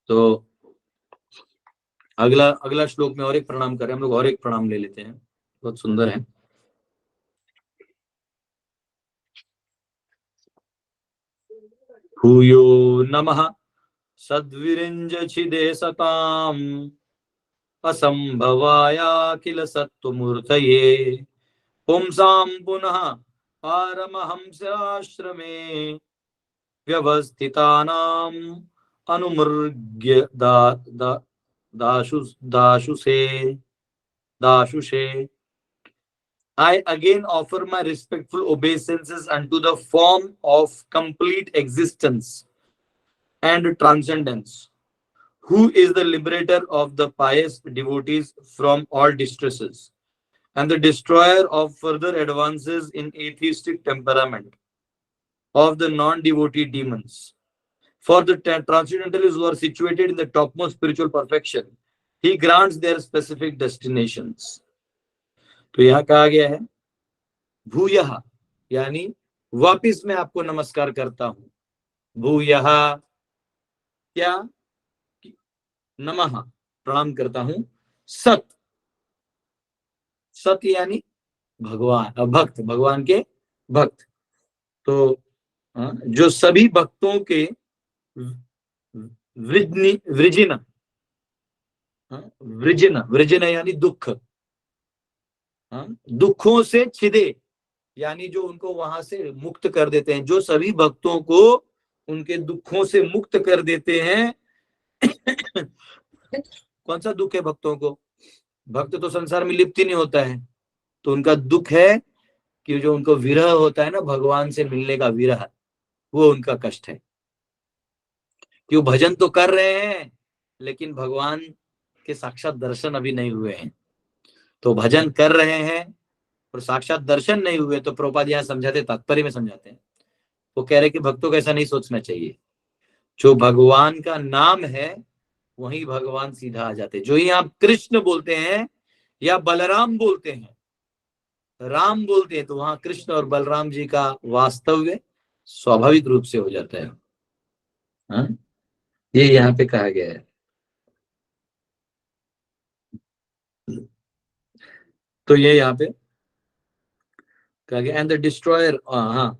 तो अगला श्लोक में और एक प्रणाम करें हम लोग, और एक प्रणाम ले लेते हैं, बहुत सुंदर है। भूयो नमः सद्विरिञ्जचिदे सताम् असंभवायाखिल सत्त्वमूर्तये पुंसां पुनः पारमहंसाश्रमे व्यवस्थितानाम् अनुमृग्य दाशुषे। I again offer my respectful obeisances unto the form of complete existence and transcendence, who is the liberator of the pious devotees from all distresses and the destroyer of further advances in atheistic temperament of the non-devotee demons. For the transcendentalists who are situated in the topmost spiritual perfection, he grants their specific destinations. तो यहाँ कहा गया है भूयः, यानी वापिस मैं आपको नमस्कार करता हूं। भूयः क्या? नमः, प्रणाम करता हूं। सत, सत यानी भगवान, भक्त, भगवान के भक्त। तो जो सभी भक्तों के वृजिन, वृजिन यानी दुख, दुखों से छिदे, यानी जो उनको वहां से मुक्त कर देते हैं, जो सभी भक्तों को उनके दुखों से मुक्त कर देते हैं कौन सा दुख है भक्तों को? भक्त तो संसार में लिप्त ही नहीं होता है, तो उनका दुख है कि जो उनको विरह होता है ना, भगवान से मिलने का विरह, वो उनका कष्ट है। कि वो भजन तो कर रहे हैं लेकिन भगवान के साक्षात दर्शन अभी नहीं हुए हैं। तो भजन कर रहे हैं और साक्षात दर्शन नहीं हुए, तो प्रभुपाद यहाँ समझाते, तात्पर्य में समझाते हैं, वो कह रहे कि भक्तों को ऐसा नहीं सोचना चाहिए। जो भगवान का नाम है वही भगवान सीधा आ जाते। जो ही आप कृष्ण बोलते हैं या बलराम बोलते हैं, राम बोलते हैं, तो वहां कृष्ण और बलराम जी का वास्तव्य स्वाभाविक रूप से हो जाता है। हाँ? ये यहाँ पे कहा गया है। तो ये यहाँ पे कहा गया, एंड द डिस्ट्रॉयर, हाँ,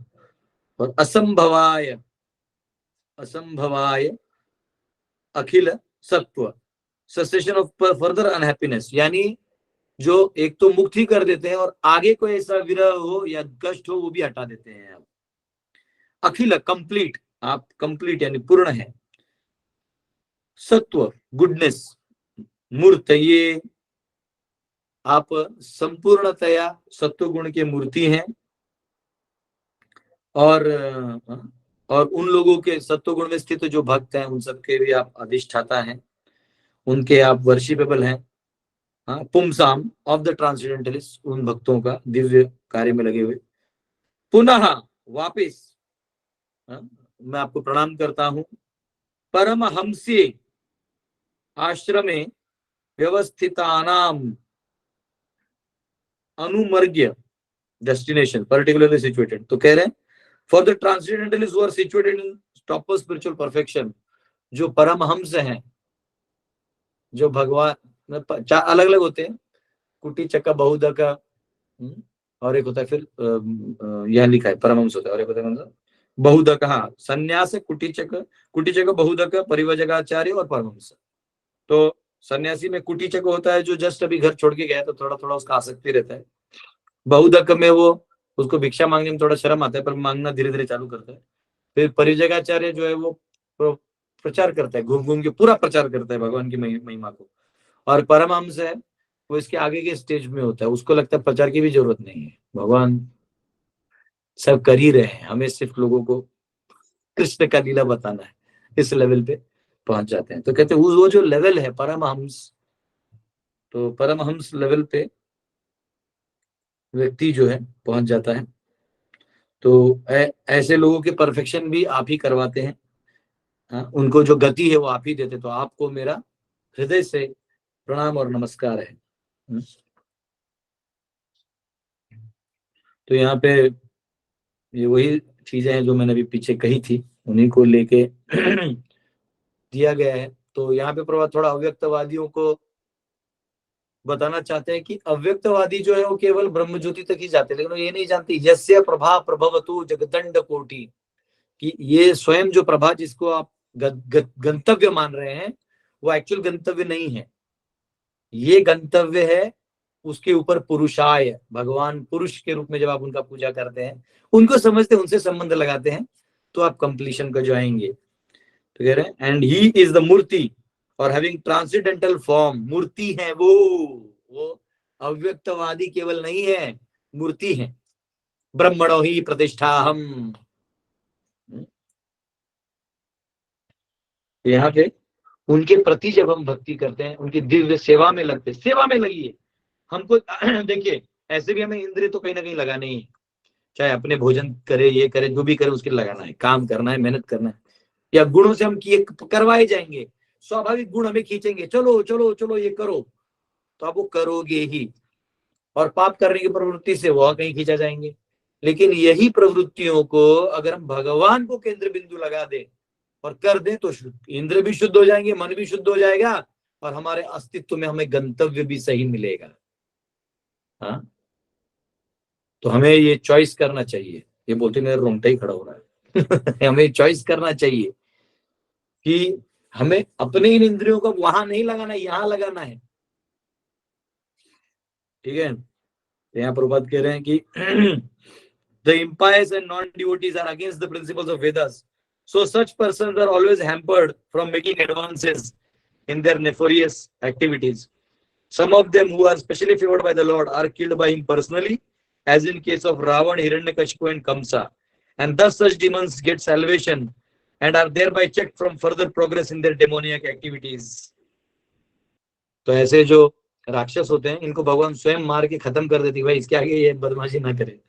और असंभवाय अखिल सत्व, सेसेशन ऑफ फर्दर अनहैप्पीनेस, यानी जो एक तो मुक्ति कर देते हैं और आगे कोई ऐसा विरह हो या कष्ट हो वो भी हटा देते हैं आप। अखिल कंप्लीट, आप कंप्लीट यानी पूर्ण है। सत्व गुडनेस, मूर्त, ये आप संपूर्णतया सत्व गुण के मूर्ति हैं। और उन लोगों के सत्व गुण में स्थित जो भक्त हैं उन सबके भी आप अधिष्ठाता हैं, उनके आप वर्शिपेबल हैं। हाँ, पुमसाम ऑफ द ट्रांसेंडेंटलिस्ट, उन भक्तों का दिव्य कार्य में लगे हुए। पुनः वापिस, मैं आपको प्रणाम करता हूं। परमहंसी आश्रमे व्यवस्थितानाम अनुमर्ग्य डेस्टिनेशन पर्टिकुलरली सिचुएटेड। तो कह रहे हैं for the transcendentalist who are situated in topper spiritual perfection, जो परमहंस हैं, जो भगवान अलग अलग होते हैं, कुटी चक्का बहुदका, और एक होता है फिर यह लिखा है परमहंस होता है, और एक होता है बहुदक, हाँ, संन्यास, कुटीचक, बहुदक, परिवजगाचार्य और परमहंस। तो सन्यासी में कुटीचक होता है जो जस्ट अभी घर छोड़ के गया, तो थोड़ा थोड़ा उसका आसक्ति रहता है। बहुदक में वो, उसको भिक्षा मांगने में थोड़ा शर्म आता है, पर मांगना धीरे धीरे चालू करता है। फिर परिवजगाचार्य जो है वो प्रचार करता है, घूम घूम के पूरा प्रचार करता है भगवान की महिमा को। और परमहंस है वो इसके आगे के स्टेज में होता है, उसको लगता है प्रचार की भी जरूरत नहीं है, भगवान सब कर ही रहे हैं, हमें सिर्फ लोगों को कृष्ण का लीला बताना है। इस लेवल पे पहुंच जाते हैं। तो कहते हैं वो जो लेवल है परमहंस, तो परमहंस लेवल पे व्यक्ति जो है पहुंच जाता है। तो ऐसे लोगों के परफेक्शन भी आप ही करवाते हैं। हाँ, उनको जो गति है वो आप ही देते। तो आपको मेरा हृदय से प्रणाम और नमस्कार है। तो यहाँ पे ये वही चीजें हैं जो मैंने अभी पीछे कही थी, उन्हीं को लेके दिया गया है। तो यहाँ पे प्रभा थोड़ा अव्यक्तवादियों को बताना चाहते हैं कि अव्यक्तवादी जो है वो केवल ब्रह्म ज्योति तक ही जाते हैं, लेकिन वो ये नहीं जानते यस्य प्रभा प्रभवतु जगदंड कोटि, कि ये स्वयं जो प्रभा जिसको आप गंतव्य मान रहे हैं वो एक्चुअल गंतव्य नहीं है, ये गंतव्य है उसके ऊपर पुरुषाय, भगवान पुरुष के रूप में जब आप उनका पूजा करते हैं, उनको समझते हैं, उनसे संबंध लगाते हैं, तो आप कंप्लीशन को जाएंगे। तो कह रहे हैं एंड ही इज द मूर्ति और हैविंग ट्रांसेंडेंटल फॉर्म, मूर्ति है वो अव्यक्तवादी केवल नहीं है, मूर्ति है। ब्रह्मणो ही प्रतिष्ठा हम, यहाँ पे उनके प्रति जब हम भक्ति करते हैं, उनकी दिव्य सेवा में लगते, सेवा में लगिए। हमको देखिए ऐसे भी हमें इंद्रिय तो कहीं ना कहीं लगाना ही है, चाहे अपने भोजन करे, ये करे, जो भी करे उसके लगाना है, काम करना है, मेहनत करना है, या गुणों से हम किए करवाए जाएंगे, स्वाभाविक गुण हमें खींचेंगे, चलो चलो चलो ये करो, तो आप वो करोगे ही। और पाप करने की प्रवृत्ति से वह कहीं खींचा जाएंगे। लेकिन यही प्रवृत्तियों को अगर हम भगवान को केंद्र बिंदु लगा दे और कर दे, तो इंद्र भी शुद्ध हो जाएंगे, मन भी शुद्ध हो जाएगा, और हमारे अस्तित्व में हमें गंतव्य भी सही मिलेगा। हाँ, तो हमें ये चॉइस करना चाहिए। ये बोलते मेरा रोंगटा ही खड़ा हो रहा है हमें चॉइस करना चाहिए कि हमें अपने इन इंद्रियों को वहां नहीं लगाना, यहां लगाना है। ठीक है, यहाँ प्रभुपाद कह रहे हैं कि the impious and non-devotees are against the principles of Vedas, so such persons are always hampered from making advances in their nefarious activities. Some of them who are specially favored by the Lord are killed by him personally, as in case of Ravan, Hiranyakashipu and Kamsa. And thus such demons get salvation and are thereby checked from further progress in their demoniac activities. तो ऐसे जो राक्षस होते हैं इनको भगवान स्वयं मार के खत्म कर देती, भाई इसके आगे ये बदमाशी ना करे.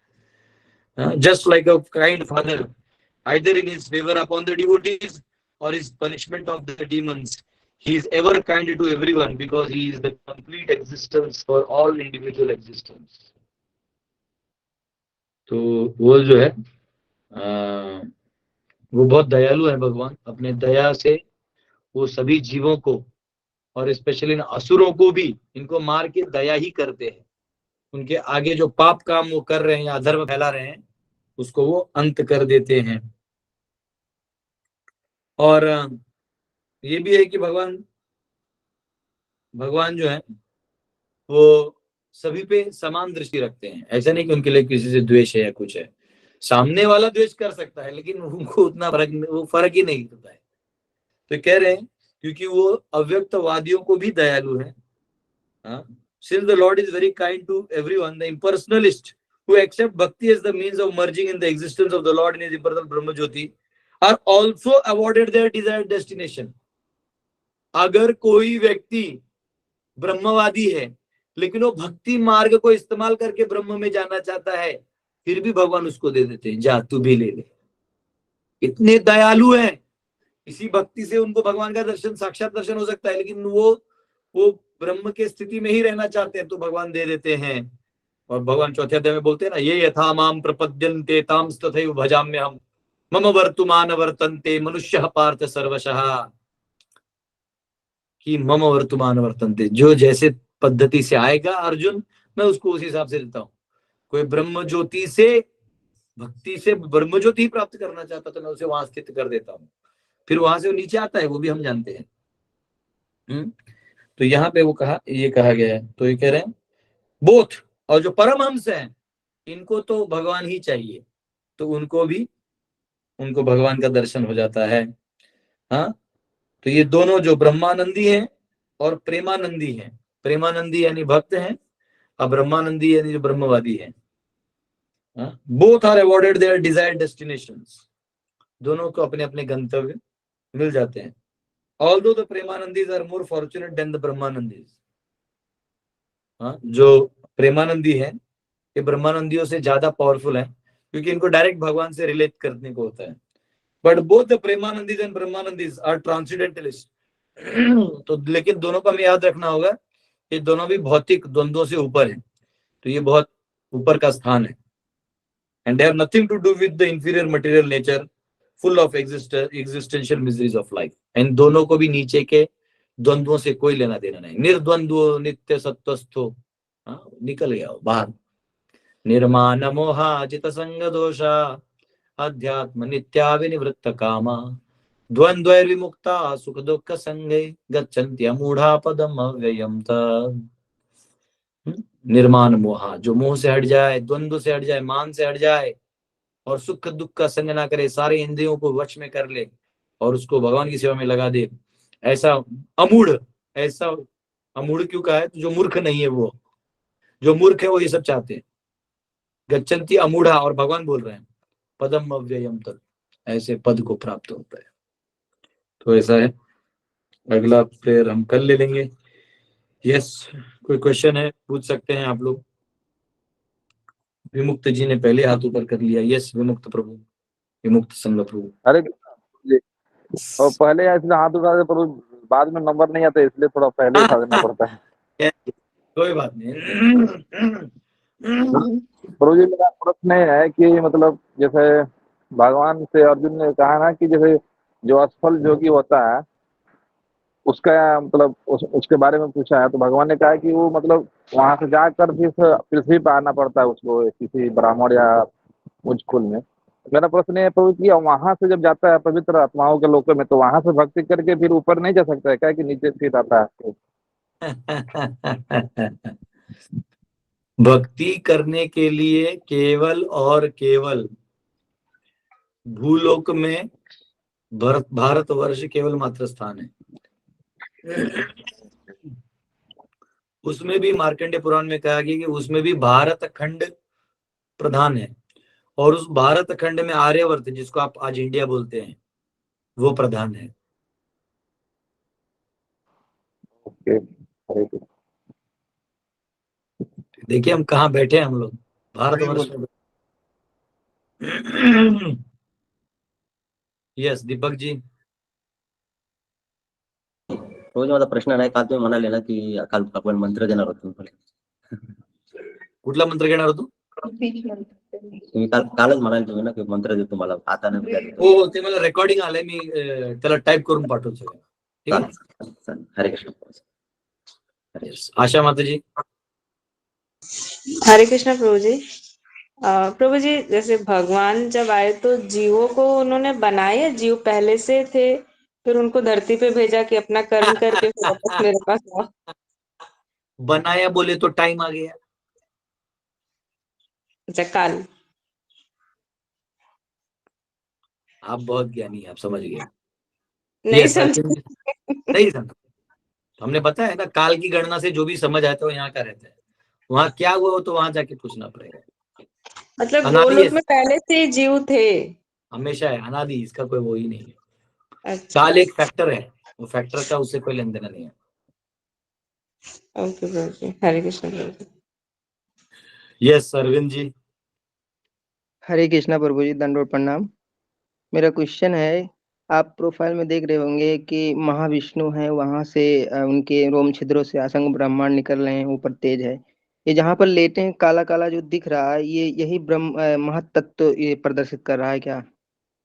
Just like a kind father, either in his favor upon the devotees or his punishment of the demons, he is ever kind to everyone because he is the complete existence for all individual existence. तो वो जो है वो बहुत दयालु है भगवान. अपने दया से वो सभी जीवों को और स्पेशली इन असुरों को भी इनको मार के दया ही करते हैं. उनके आगे जो पाप काम वो कर रहे हैं या अधर्म फैला रहे हैं उसको वो अंत कर देते हैं. और ये भी है कि भगवान जो है वो सभी पे समान दृष्टि रखते हैं. ऐसा नहीं कि उनके लिए किसी से द्वेष है या कुछ है. सामने वाला द्वेष कर सकता है लेकिन उनको उतना फर्क ही नहीं होता है. तो कह रहे हैं क्योंकि वो अव्यक्तवादियों को भी दयालु है. Since the Lord is very kind to everyone, the impersonalists who accept bhakti as the means of merging in the existence of the Lord in his impersonal Brahma Jyoti are also awarded their desired destination. अगर कोई व्यक्ति ब्रह्मवादी है लेकिन वो भक्ति मार्ग को इस्तेमाल करके ब्रह्म में जाना चाहता है, फिर भी भगवान उसको दे देते हैं, जा तू भी ले ले. इतने दयालु हैं. इसी भक्ति से उनको भगवान का दर्शन, साक्षात दर्शन हो सकता है, लेकिन वो ब्रह्म के स्थिति में ही रहना चाहते हैं तो भगवान दे देते हैं. और भगवान चौथे अध्याय में बोलते हैं ना, ये यथा माम प्रपद्यन्ते तां तथैव भजाम्यहम् मम वर्तमान वर्तन्ते मनुष्यः पार्थ सर्वशः. कि मम वर्तमान वर्तन्ते, जो जैसे पद्धति से आएगा अर्जुन, मैं उसको उस हिसाब से देता हूँ. कोई ब्रह्म ज्योति से, भक्ति से ब्रह्म ज्योति प्राप्त करना चाहता तो मैं उसे वहां स्थित कर देता हूँ. फिर वहां से वो नीचे आता है, वो भी हम जानते हैं. तो यहाँ पे वो ये कहा गया है. तो ये कह रहे हैं बोथ, और जो परमहंस हैं इनको तो भगवान ही चाहिए, तो उनको भगवान का दर्शन हो जाता है. हाँ, तो ये दोनों जो ब्रह्मानंदी हैं और प्रेमानंदी हैं, प्रेमानंदी यानी भक्त हैं और ब्रह्मानंदी यानी जो ब्रह्मवादी हैं, both are awarded their desired destinations. दोनों को अपने अपने गंतव्य मिल जाते हैं. Although the Premanandis are more fortunate than the Brahmanandis. जो प्रेमानंदी हैं ये ब्रह्मानंदियों से ज्यादा पावरफुल हैं क्योंकि इनको डायरेक्ट भगवान से रिलेट करने को होता है. बट बोथ द प्रेमानंदीज एंड ब्रह्मानंदीज आर ट्रांसेंडेंटलिस्ट. तो लेकिन दोनों को हमें याद रखना होगा, ये दोनों भी भौतिक द्वंद्वों से ऊपर हैं, तो ये बहुत ऊपर का स्थान है. And they have nothing to do with the inferior material nature full of existential miseries of life. इन दोनों को भी नीचे के द्वंद्वों से कोई लेना देना नहीं. निर्द्वंद्व नित्य सत्वस्थो, निकल गया बाहर. निर्माण मोहा जित संग दोषा अध्यात्म नित्या विनिवृत्त कामा द्वंद्वैर विमुक्ता सुख दुख संगे गच्छन्ति मूढ़ा पदम अव्ययम् तत्. निर्माण मोहा, जो मोह से हट जाए, द्वंद्व से हट जाए, मान से हट जाए और सुख दुख का संग ना करे, सारे इंद्रियों को वश में कर ले और उसको भगवान की सेवा में लगा दे, ऐसा अमूढ़ क्यों कहा है? तो जो मूर्ख नहीं है, वो जो मूर्ख है वो ये सब चाहते हैं. गच्छन्ति अमूढ़ा, और भगवान बोल रहे हैं पदम अव्ययम् तत्, ऐसे पद को प्राप्त होता है. तो ऐसा है. अगला प्रेयर हम कल ले लेंगे. यस, कोई क्वेश्चन है पूछ सकते हैं आप लोग. विमुक्त जी ने पहले हाथ ऊपर कर लिया. यस विमुक्त प्रभु, विमुक्त संग प्रभु. अरे और पहले इसलिए हाथ उठा प्रभु, बाद में नंबर नहीं आता इसलिए थोड़ा पहले उठा देना पड़ता है. कोई बात नहीं. प्रभु जी, मेरा प्रश्न है कि मतलब जैसे भगवान से अर्जुन ने कहा ना कि जैसे जो असफल योगी होता है उसका मतलब उसके बारे में पूछा है, तो भगवान ने कहा कि वो मतलब वहां से जाकर फिर पृथ्वी पर आना पड़ता है उसको, किसी ब्राह्मण या उच्च कुल में. मेरा प्रश्न है प्रभु कि वहां से जब जाता है पवित्र आत्माओं के लोक में, तो वहां से भक्ति करके फिर ऊपर नहीं जा सकता है क्या, कि नीचे स्थित आता है? भक्ति करने के लिए केवल और केवल भूलोक में भारतवर्ष केवल मात्र स्थान है. उसमें भी मार्कंडेय पुराण में कहा गया कि उसमें भी भारत खंड प्रधान है, और उस भारत खंड में आर्यवर्त, जिसको आप आज इंडिया बोलते हैं, वो प्रधान है। ओके, हरे कृष्ण। देखिए हम कहाँ बैठे हैं, हम लोग भारतवर्ष में। यस दीपक जी। रोज माझा प्रश्न नाही, काल तुम्ही म्हणाले ना की काल आपण मंत्र देणार होतो. कुठला मंत्र घेणार होतो? तुम्ही कालच म्हणाले तुम्ही ना की मंत्र देतो मला आता नाही उद्या देतो. हो, ते मला रेकॉर्डिंग आलंय, मी त्याला टाईप करून पाठवतो सगळं. ठीक आहे. चालेल, चालेल. हरे कृष्ण. Yes. आशा माता जी। हरे कृष्णा प्रभु जी। प्रभु जी, जैसे भगवान जब आए तो जीवों को उन्होंने बनाया, जीव पहले से थे, फिर उनको धरती पे भेजा कि अपना कर्म करके फिर वापस मेरे पास आओ। बनाया बोले तो टाइम आ गया। अच्छा, काल। आप बहुत ज्ञानी हैं, आप समझ गए। नहीं Yes, समझ। नहीं समझ। हमने बताया ना, काल की गणना से जो भी समझ आता है वो यहाँ का रहता है। वहाँ क्या हुआ हो तो वहां जाके पूछना पड़ेगा। मतलब अनादि गोलोक है, में पहले से ही जीव थे। हमेशा है, अनादि, इसका कोई वो ही नहीं है। अच्छा, काल एक फैक्टर है, वो फैक्टर का उससे कोई लेन देना नहीं है। ओके प्रभु जी। हरे कृष्ण प्रभु जी। यस अरविंद जी। हरे कृष्णा प्रभु जी, दंडोत प्रणाम। मेरा क्वेश्चन है, आप प्रोफाइल में देख रहे होंगे कि महाविष्णु हैं, वहां से उनके रोम छिद्रों से असंख्य ब्रह्मांड निकल रहे हैं, ऊपर तेज है। ये जहाँ पर लेटे हैं काला काला जो दिख रहा है, ये यही ब्रह्म महतत्व ये प्रदर्शित कर रहा है क्या?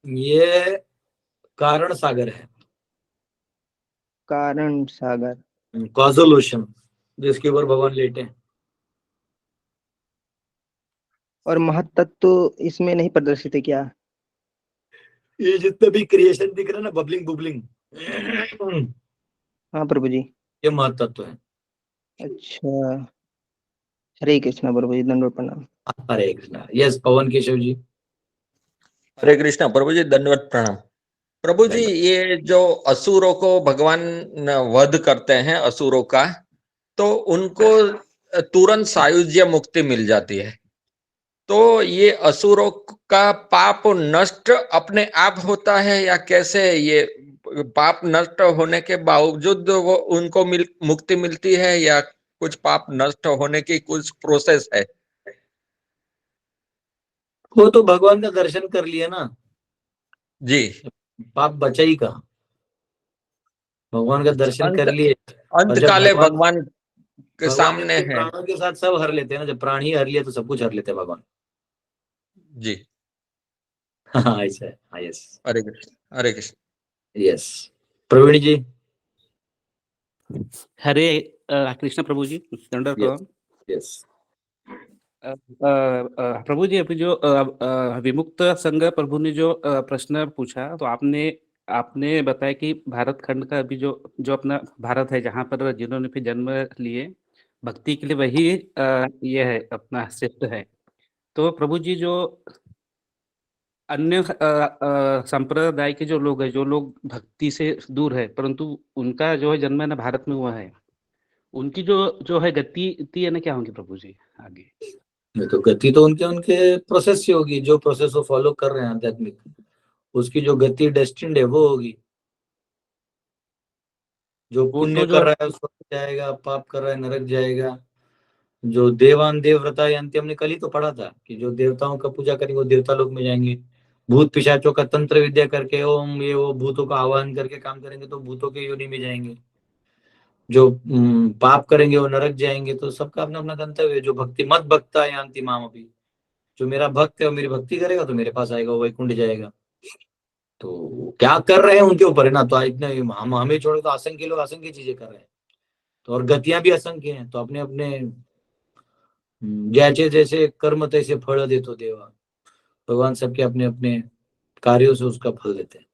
ये कारण सागर है, कारण सागर। कॉजल ओशन, जिसके ऊपर भगवान लेटे हैं। और महतत्व इसमें नहीं प्रदर्शित है क्या? ये जितने भी क्रिएशन दिख रहा है ना, बबलिंग बुबलिंग, हाँ प्रभु जी। ये महतत्व है। अच्छा, हरे कृष्णा प्रभु जी, दंडोत प्रणाम। हरे कृष्णा। यस पवन केशव जी। हरे कृष्णा प्रभु जी, दंडवत प्रणाम। प्रभु जी, ये जो असुरों को भगवान वध करते हैं असुरों का, तो उनको तुरंत सायुज्य मुक्ति मिल जाती है। तो ये असुरों का पाप नष्ट अपने आप होता है या कैसे? ये पाप नष्ट होने के बावजूद वो उनको मुक्ति मिलती है या कुछ पाप नष्ट होने की कुछ प्रोसेस है? वो तो भगवान का दर्शन कर लिया ना जी। पाप बचा ही कहाँ। भगवान का दर्शन कर लिए, और अंत जब काले भगवान के भगवान सामने अपने है। प्राणों के साथ सब हर लेते हैं ना, जब प्राण ही हर लिया तो सब कुछ हर लेते हैं भगवान। जी। हाँ ऐसा है। हाँ यस। हरे कृष्ण, हरे कृष्ण। यस प्रवीण जी। हरे कृष्ण प्रभु जी, दंडवत प्रणाम। यस प्रभु जी, अभी जो विमुक्त संघ प्रभु ने जो प्रश्न पूछा, तो आपने बताया कि भारत खंड का अभी जो जो अपना भारत है, जहाँ पर जिन्होंने भी जन्म लिए, भक्ति के लिए वही ये है अपना श्रेष्ठ है। तो प्रभु जी, जो अन्य संप्रदाय के जो लोग हैं, जो लोग भक्ति से दूर है, परंतु उनका जो है जन्म है ना भारत में हुआ है, उनकी जो जो है गति है ना, क्या होंगी प्रभु जी आगे? नहीं तो गति तो उनके उनके प्रोसेस से होगी, जो प्रोसेस वो फॉलो कर रहे हैं आध्यात्मिक, उसकी जो गति डेस्टिन्ड है वो होगी। जो वो पुण्य तो जो कर रहा है स्वर्ग जाएगा, पाप कर रहा है नरक जाएगा। जो देवान देवव्रता यंती, हमने कल ही तो पढ़ा था कि जो देवताओं का पूजा करेंगे वो देवता लोक में जाएंगे। भूत पिशाचों का तंत्र विद्या करके ओम ये वो भूतों का आह्वान करके काम करेंगे तो भूतों के योनि में जाएंगे। जो पाप करेंगे वो नरक जाएंगे। तो सबका अपना अपना गंतव्य है। जो भक्ति मत भक्ता यान्ति माम अपि, जो मेरा भक्त है वो मेरी भक्ति करेगा तो मेरे पास आएगा, वो वैकुंठ जाएगा। तो क्या कर रहे हैं उनके ऊपर है ना। तो इतने हम हमें छोड़ो तो असंख्य लोग असंख्य चीजें कर रहे हैं, तो और गतियां भी असंख्य हैं। तो अपने अपने जैसे जैसे कर्म तैसे फल देतो देवा। भगवान सबके अपने अपने कार्यों से उसका फल देते हैं।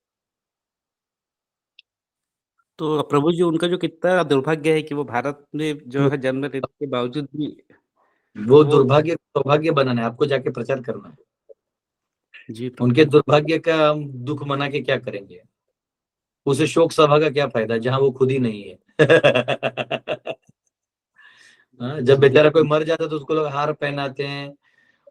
तो प्रभु जी, उनका जो कितना दुर्भाग्य है कि वो भारत में जो है जन्म लेने के बावजूद भी वो वो दुर्भाग्य सौभाग्य बनाना है, आपको जाके प्रचार करना है। जी प्रभु उनके दुर्भाग्य का हम दुख मना के क्या करेंगे? उसे शोक सभा का क्या फायदा जहां वो खुद ही नहीं है। हाँ, जब बेचारा कोई मर जाता है तो उसको लोग हार पहनाते हैं,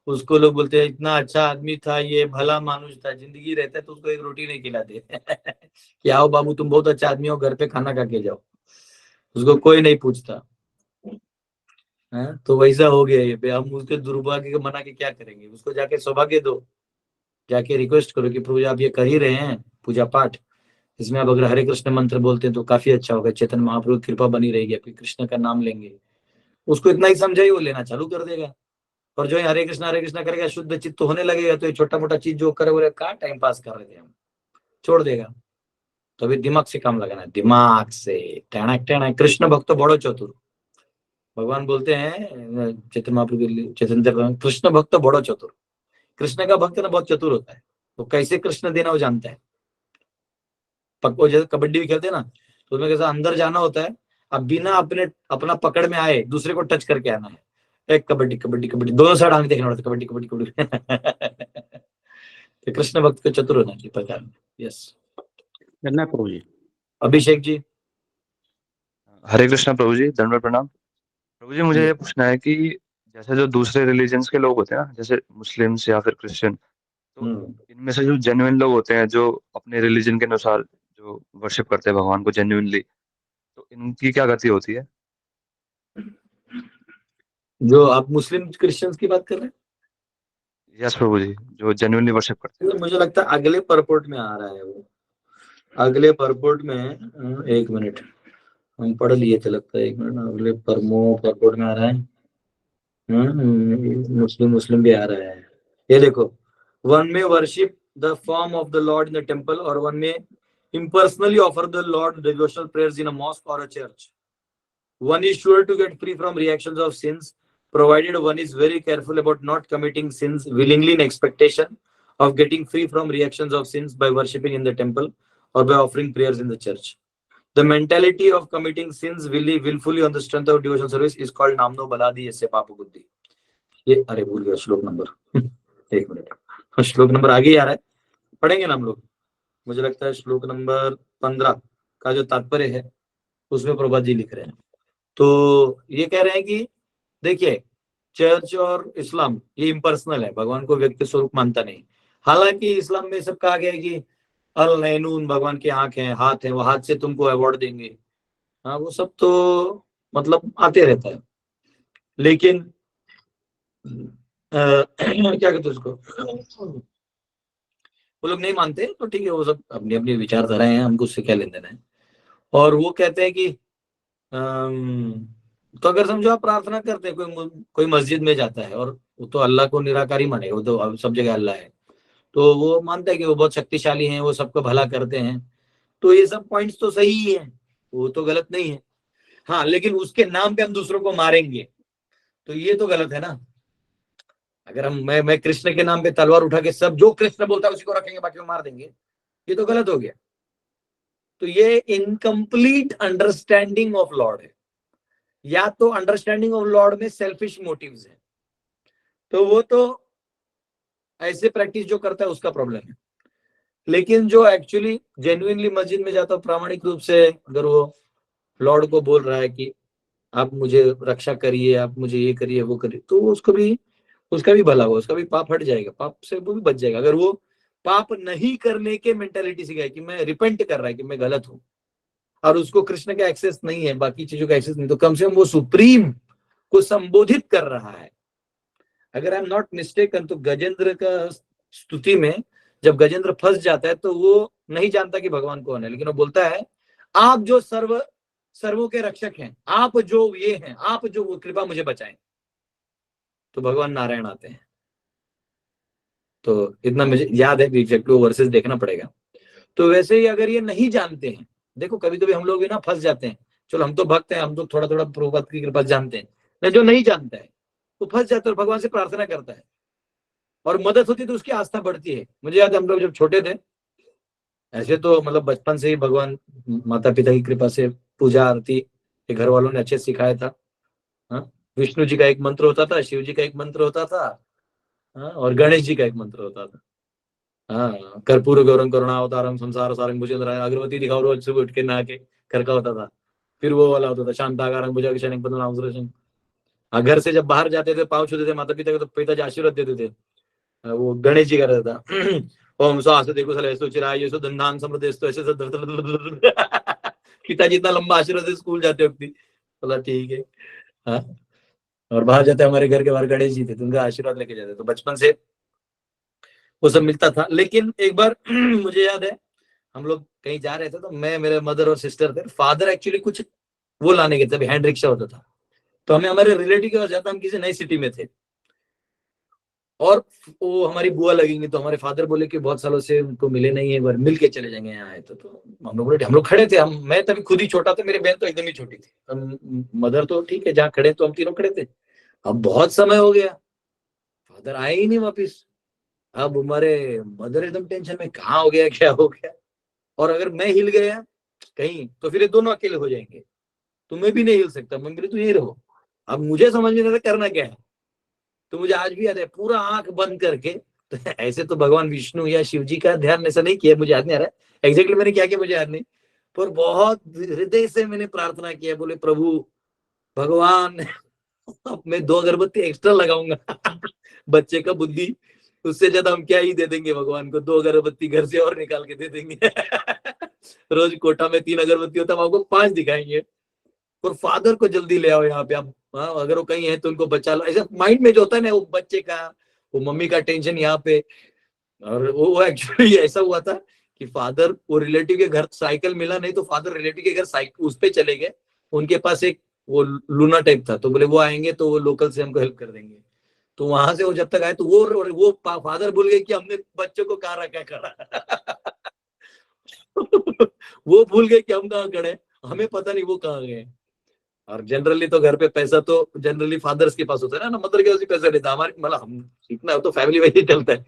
उसको लोग बोलते हैं इतना अच्छा आदमी था, ये भला मानुष था, जिंदगी रहता है तो उसको एक रोटी नहीं खिलाते कि आओ बाबू तुम बहुत अच्छा आदमी हो, घर पे खाना खा के जाओ, उसको कोई नहीं पूछता। हाँ, तो वैसा हो गया ये, हम उसके दुर्भाग्य को मना के क्या करेंगे, उसको जाके सौभाग्य दो, जाके रिक्वेस्ट करो कि प्रभु जी आप ये कर ही रहे हैं पूजा पाठ, इसमें आप अगर हरे कृष्ण मंत्र बोलते हैं तो काफी अच्छा होगा, चेतन महाप्रभु की कृपा बनी रहेगी, आपकी कृष्ण का नाम लेंगे, उसको इतना ही समझाइए वो लेना चालू कर देगा। और जो हरे कृष्णा करेगा, शुद्ध चित्त होने लगेगा, तो ये छोटा मोटा चीज जो करे बोले कहाँ टाइम पास कर रहे थे हम, छोड़ देगा। तो अभी दिमाग से काम लगाना है, दिमाग से। टैणक टैणक, कृष्ण भक्त बड़ो चतुर, भगवान बोलते हैं चैतन्य महाप्रभु के लिए, चैतन्य कृष्ण भक्त बड़ो चतुर, कृष्ण का भक्त ना बहुत चतुर होता है, तो कैसे कृष्ण देना वो जानता है। पक्को जैसे कबड्डी भी खेलते हैं ना, तो उसमें कैसा अंदर जाना होता है, अब बिना अपना पकड़ में आए दूसरे को टच करके आना है, एक कबड्डी कबड्डी कबड्डी, दोनों साइड आगे देखना पड़ता है, कबड्डी कबड्डी कबड्डी। तो कृष्ण भक्त को चतुर होना चाहिए प्रकार में। यस, धन्यवाद प्रभु जी। अभिषेक जी। हरे कृष्णा प्रभु जी, दंडवत प्रणाम। प्रभु जी मुझे ये पूछना है कि जैसे जो दूसरे रिलीजन्स के लोग होते हैं ना, जैसे मुस्लिम्स या फिर क्रिश्चियन, तो इनमें से जो जेन्युइन लोग होते हैं, जो अपने रिलीजन के अनुसार जो वर्शिप करते हैं भगवान को जेन्युइनली, तो इनकी क्या गति होती है? जो आप मुस्लिम क्रिश्चियंस की बात कर रहे हैं? यस प्रभु जी, जो जेन्युइनली वर्शिप करते हैं। मुझे लगता है अगले परपोर्ट में आ रहा है वो, अगले परपोर्ट में, एक मिनट हम पढ़ लिए थे लगता है, एक मिनट, अगले परपोर्ट में आ रहा है, मुस्लिम भी आ रहा है। ये देखो, वन में worship the form of the Lord in the temple, और वन में impersonally offer the Lord devotional prayers in a mosque or a church. One is sure to get free from reactions of sins, provided one is very careful about not committing sins willingly in expectation of getting free from reactions of sins by worshipping in the temple or by offering prayers in the church. The mentality of committing sins willfully on the strength of devotional service is called namno baladi yasse papa buddhi. ये अरे भूल गया श्लोक number, एक minute, श्लोक number आगे ही आ रहा है, पढ़ेंगे ना हम लोग। मुझे लगता है श्लोक नंबर 15 का जो तात्पर्य है उसमें प्रभात जी लिख रहे हैं। तो ये कह रहे हैं कि देखिए, चर्च और इस्लाम ये इम्पर्सनल है, भगवान को व्यक्ति स्वरूप मानता नहीं। हालांकि इस्लाम में सब कहा गया है कि अल नैनून, भगवान की आंख है, हाथ है, वो हाथ से तुमको अवार्ड देंगे, हाँ वो सब तो मतलब आते रहता है, लेकिन क्या कहते उसको, वो लोग नहीं मानते तो ठीक है, वो सब अपनी अपनी विचारधारा है, हमको उससे क्या लेन देना है। और वो कहते हैं कि तो अगर समझो आप प्रार्थना करते हैं, कोई मस्जिद में जाता है और वो तो अल्लाह को निराकारी मानेगा, वो तो सब जगह अल्लाह है, तो वो मानता है कि वो बहुत शक्तिशाली हैं, वो सबको भला करते हैं, तो ये सब पॉइंट्स तो सही ही है, वो तो गलत नहीं है। हाँ, लेकिन उसके नाम पे हम दूसरों को मारेंगे तो ये तो गलत है ना। अगर हम मैं कृष्ण के नाम पे तलवार उठा के सब जो कृष्ण बोलता है उसी को रखेंगे, बाकी को मार देंगे, ये तो गलत हो गया। तो ये इनकम्प्लीट अंडरस्टैंडिंग ऑफ लॉर्ड है, या तो अंडरस्टैंडिंग ऑफ लॉर्ड में सेल्फिश मोटिव्स है, तो वो तो ऐसे प्रैक्टिस जो करता है उसका प्रॉब्लम है। लेकिन जो एक्चुअली जेन्युइनली मस्जिद में जाता है प्रामाणिक रूप से, अगर वो लॉर्ड को बोल रहा है कि आप मुझे रक्षा करिए, आप मुझे ये करिए वो करिए, तो उसका भी भला होगा, उसका भी पाप हट जाएगा, पाप से वो भी बच जाएगा। अगर वो पाप नहीं करने के मेंटालिटी से गया कि मैं रिपेंट कर रहा है कि मैं गलत हूं, और उसको कृष्ण का एक्सेस नहीं है, बाकी चीजों का एक्सेस नहीं, तो कम से कम वो सुप्रीम को संबोधित कर रहा है। अगर आई एम नॉट मिस्टेकन तो गजेंद्र का स्तुति में जब गजेंद्र फंस जाता है तो वो नहीं जानता कि भगवान कौन है, लेकिन वो बोलता है आप जो सर्वों के रक्षक हैं, आप जो ये हैं, आप जो वो कृपा मुझे बचाएं, तो भगवान नारायण आते हैं। तो इतना मुझे याद है, एग्जैक्टली वो वर्सेस देखना पड़ेगा। तो वैसे ही अगर ये नहीं जानते हैं, देखो कभी कभी हम लोग भी ना फंस जाते हैं, चलो हम तो भक्त हैं, हम तो थोड़ा थोड़ा प्रभुपाद की कृपा जानते हैं, जो नहीं जानता है वो फंस जाता है और भगवान से प्रार्थना करता है और मदद होती है तो उसकी आस्था बढ़ती है। मुझे याद है हम लोग जब छोटे थे, ऐसे तो मतलब बचपन से ही भगवान माता पिता की कृपा से पूजा आरती के घर वालों ने अच्छे सिखाया था। हाँ, विष्णु जी का एक मंत्र होता था, शिव जी का एक मंत्र होता था, हाँ, और गणेश जी का एक मंत्र होता था। हाँ, कर्पूर गौरम करुणावतारम संसार सारंग भुजंगराय, अगरबत्ती दिखाओ रोज सुबह उठ के नहा के घर का होता था। फिर वो वाला होता था शांताकारं भुजगशयनं पद्मनाभं सुरेशं। घर से जब बाहर जाते थे, पाँव छूते थे माता पिता के, तो पिताजी आशीर्वाद देते थे। वो गणेश जी का रहता था, ओम स्वास्ति कुशलेषु चिरायुषु धन्धान समृद्धिस्तु, ऐसे पिताजी इतना लंबा आशीर्वाद दे स्कूल जाते वक्त, बोला ठीक है। हाँ, और बाहर जाते हमारे घर के बाहर गणेश जी थे, तो उनका आशीर्वाद लेके जाते। तो बचपन से वो सब मिलता था। लेकिन एक बार मुझे याद है, हम लोग कहीं जा रहे थे, तो मैं, मेरे मदर और सिस्टर थे। फादर एक्चुअली कुछ वो लाने गए थे, हैंड रिक्शा होता था, तो हमें हमारे रिलेटिव के पास जाता, हम किसी नई सिटी में थे, और वो हमारी बुआ लगेंगी। तो हमारे फादर बोले कि बहुत सालों से उनको मिले नहीं है, एक बार मिल के चले जाएंगे यहाँ आए तो हम लोग बोले, हम लोग खड़े थे, मैं तभी खुद ही छोटा था, मेरी बहन तो एकदम ही छोटी थी, मदर तो ठीक है, जहाँ खड़े तो हम तीनों खड़े थे। अब बहुत समय हो गया, फादर आए ही नहीं वापिस। अब हमारे मदर एकदम टेंशन में, कहाँ हो गया, क्या हो गया, और अगर मैं हिल गया कहीं तो फिर ये दोनों अकेले हो जाएंगे, तो मैं भी नहीं हिल सकता। मम्मी बोली तू यही रहो। अब मुझे समझ में नहीं आता करना क्या है, तो मुझे आज भी याद है, पूरा आंख बंद करके, तो ऐसे तो भगवान विष्णु या शिव जी का ध्यान ऐसा नहीं किया, मुझे याद नहीं आ रहा है एग्जैक्टली मैंने क्या किया, मुझे याद नहीं, पर बहुत हृदय से मैंने प्रार्थना किया, बोले प्रभु भगवान अब मैं 2 अगरबत्ती एक्स्ट्रा लगाऊंगा बच्चे का बुद्धि, उससे ज्यादा हम क्या ही दे देंगे भगवान को, 2 अगरबत्ती घर से और निकाल के दे देंगे रोज कोटा में 3 अगरबत्ती होता है, हम आपको 5 दिखाएंगे। और फादर को जल्दी ले आओ यहाँ पे आप, हाँ, अगर वो कहीं है तो उनको बचा लो, ऐसा माइंड में जो होता है ना, वो बच्चे का, वो मम्मी का टेंशन यहाँ पे। और वो एक्चुअली ऐसा हुआ था कि फादर, वो रिलेटिव के घर साइकिल मिला नहीं, तो फादर रिलेटिव के घर साइकिल उस पे चले गए, उनके पास एक वो लूना टाइप था, तो बोले वो आएंगे तो वो लोकल से हमको हेल्प कर देंगे। तो वहां से वो जब तक आए, तो वो फादर भूल गए कि हमने बच्चों को कहाँ रखा है खड़ा वो भूल गए कि हम कहाँ खड़े, हमें पता नहीं वो कहाँ गए। और जनरली तो घर पे पैसा तो जनरली फादर्स के पास होता है ना, मदर के पास पैसा रहता है, हमारे मतलब हम इतना तो फैमिली में ही चलता है।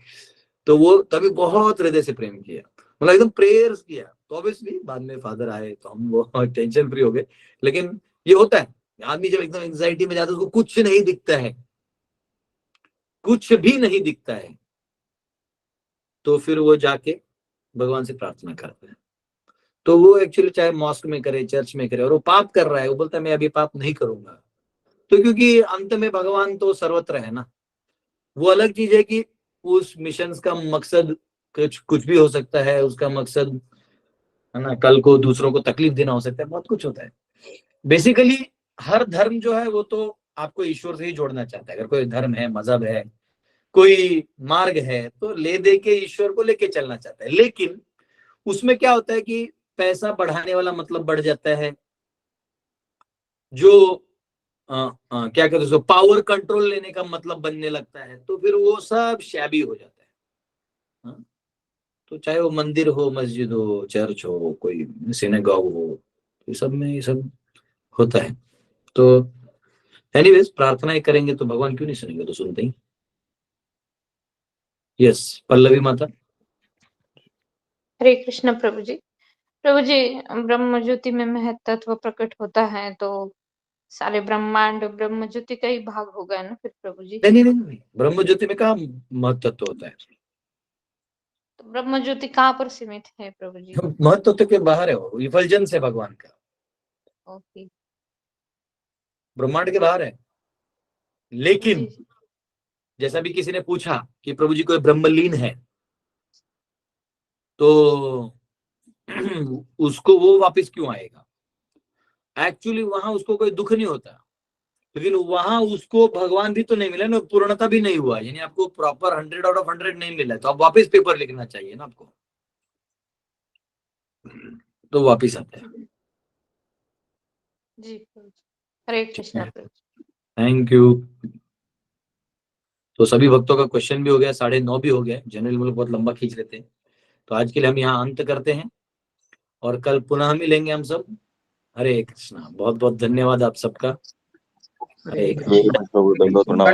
तो वो तभी बहुत हृदय से प्रेम किया, मतलब एकदम प्रेयर्स किया। तो ऑब्वियसली बाद में फादर आए तो हम वो टेंशन फ्री हो गए। लेकिन ये होता है, आदमी जब एकदम एंजाइटी में जाता है, उसको कुछ नहीं दिखता है, कुछ भी नहीं दिखता है, तो फिर वो जाके भगवान से प्रार्थना करता है। तो वो एक्चुअली चाहे मॉस्क में करे, चर्च में करे, और वो पाप कर रहा है, वो बोलता है मैं अभी पाप नहीं करूंगा। तो क्योंकि अंत में भगवान तो सर्वत्र है ना। वो अलग चीज है कि उस मिशन का मकसद कुछ भी हो सकता है, उसका मकसद है ना, कल को दूसरों को तकलीफ देना हो सकता है, बहुत कुछ होता है। बेसिकली हर धर्म जो है वो तो आपको ईश्वर से ही जोड़ना चाहता है। अगर कोई धर्म है, मजहब है, कोई मार्ग है, तो ले दे के ईश्वर को लेके चलना चाहता है। लेकिन उसमें क्या होता है कि पैसा बढ़ाने वाला मतलब बढ़ जाता है, जो क्या कहते हैं उसको, पावर कंट्रोल लेने का मतलब बनने लगता है, तो फिर वो सब शैबी हो जाता है। हाँ? तो चाहे वो मंदिर हो, मस्जिद हो, चर्च हो, कोई सिनेगॉग हो, ये सब में ये सब होता है। तो एनीवेज प्रार्थनाएं करेंगे तो भगवान क्यों नहीं सुनेंगे, तो सुनते ही। यस, पल्लवी माता। हरे कृष्ण प्रभु जी। प्रभु जी, ब्रह्म ज्योति में महत्त्व प्रकट होता है, तो सारे ब्रह्मांड ब्रह्म ज्योति का ही भाग होगा ना फिर प्रभु जी? नहीं, ब्रह्म ज्योति में कहाँ महत्व होता है, तो ब्रह्म ज्योति कहाँ पर सीमित है प्रभु जी? महत्व के बाहर है, वो इफल्जेंस है भगवान का, ओके, ब्रह्मांड के बाहर है। लेकिन जी। जैसा भी किसी ने पूछा कि प्रभु जी कोई ब्रह्मलीन है, तो उसको वो वापस क्यों आएगा? एक्चुअली वहां उसको कोई दुख नहीं होता, लेकिन वहां उसको भगवान भी तो नहीं मिला ना, पूर्णता भी नहीं हुआ, यानी आपको प्रॉपर 100 आउट ऑफ 100 नहीं मिला, तो आप वापस पेपर लिखना चाहिए ना आपको, तो वापस आता है। जी प्रभु जी, हरे कृष्ण प्रभु। Thank you. तो सभी भक्तों का क्वेश्चन भी हो गया, 9:30 भी हो गया, जनरल हम लोग बहुत लंबा खींच लेते हैं, तो आज के लिए हम यहाँ अंत करते हैं, और कल पुनः मिलेंगे हम सब। हरे कृष्णा, बहुत बहुत धन्यवाद आप सबका। हरे कृष्णा। प्रभु दंडवत प्रणाम।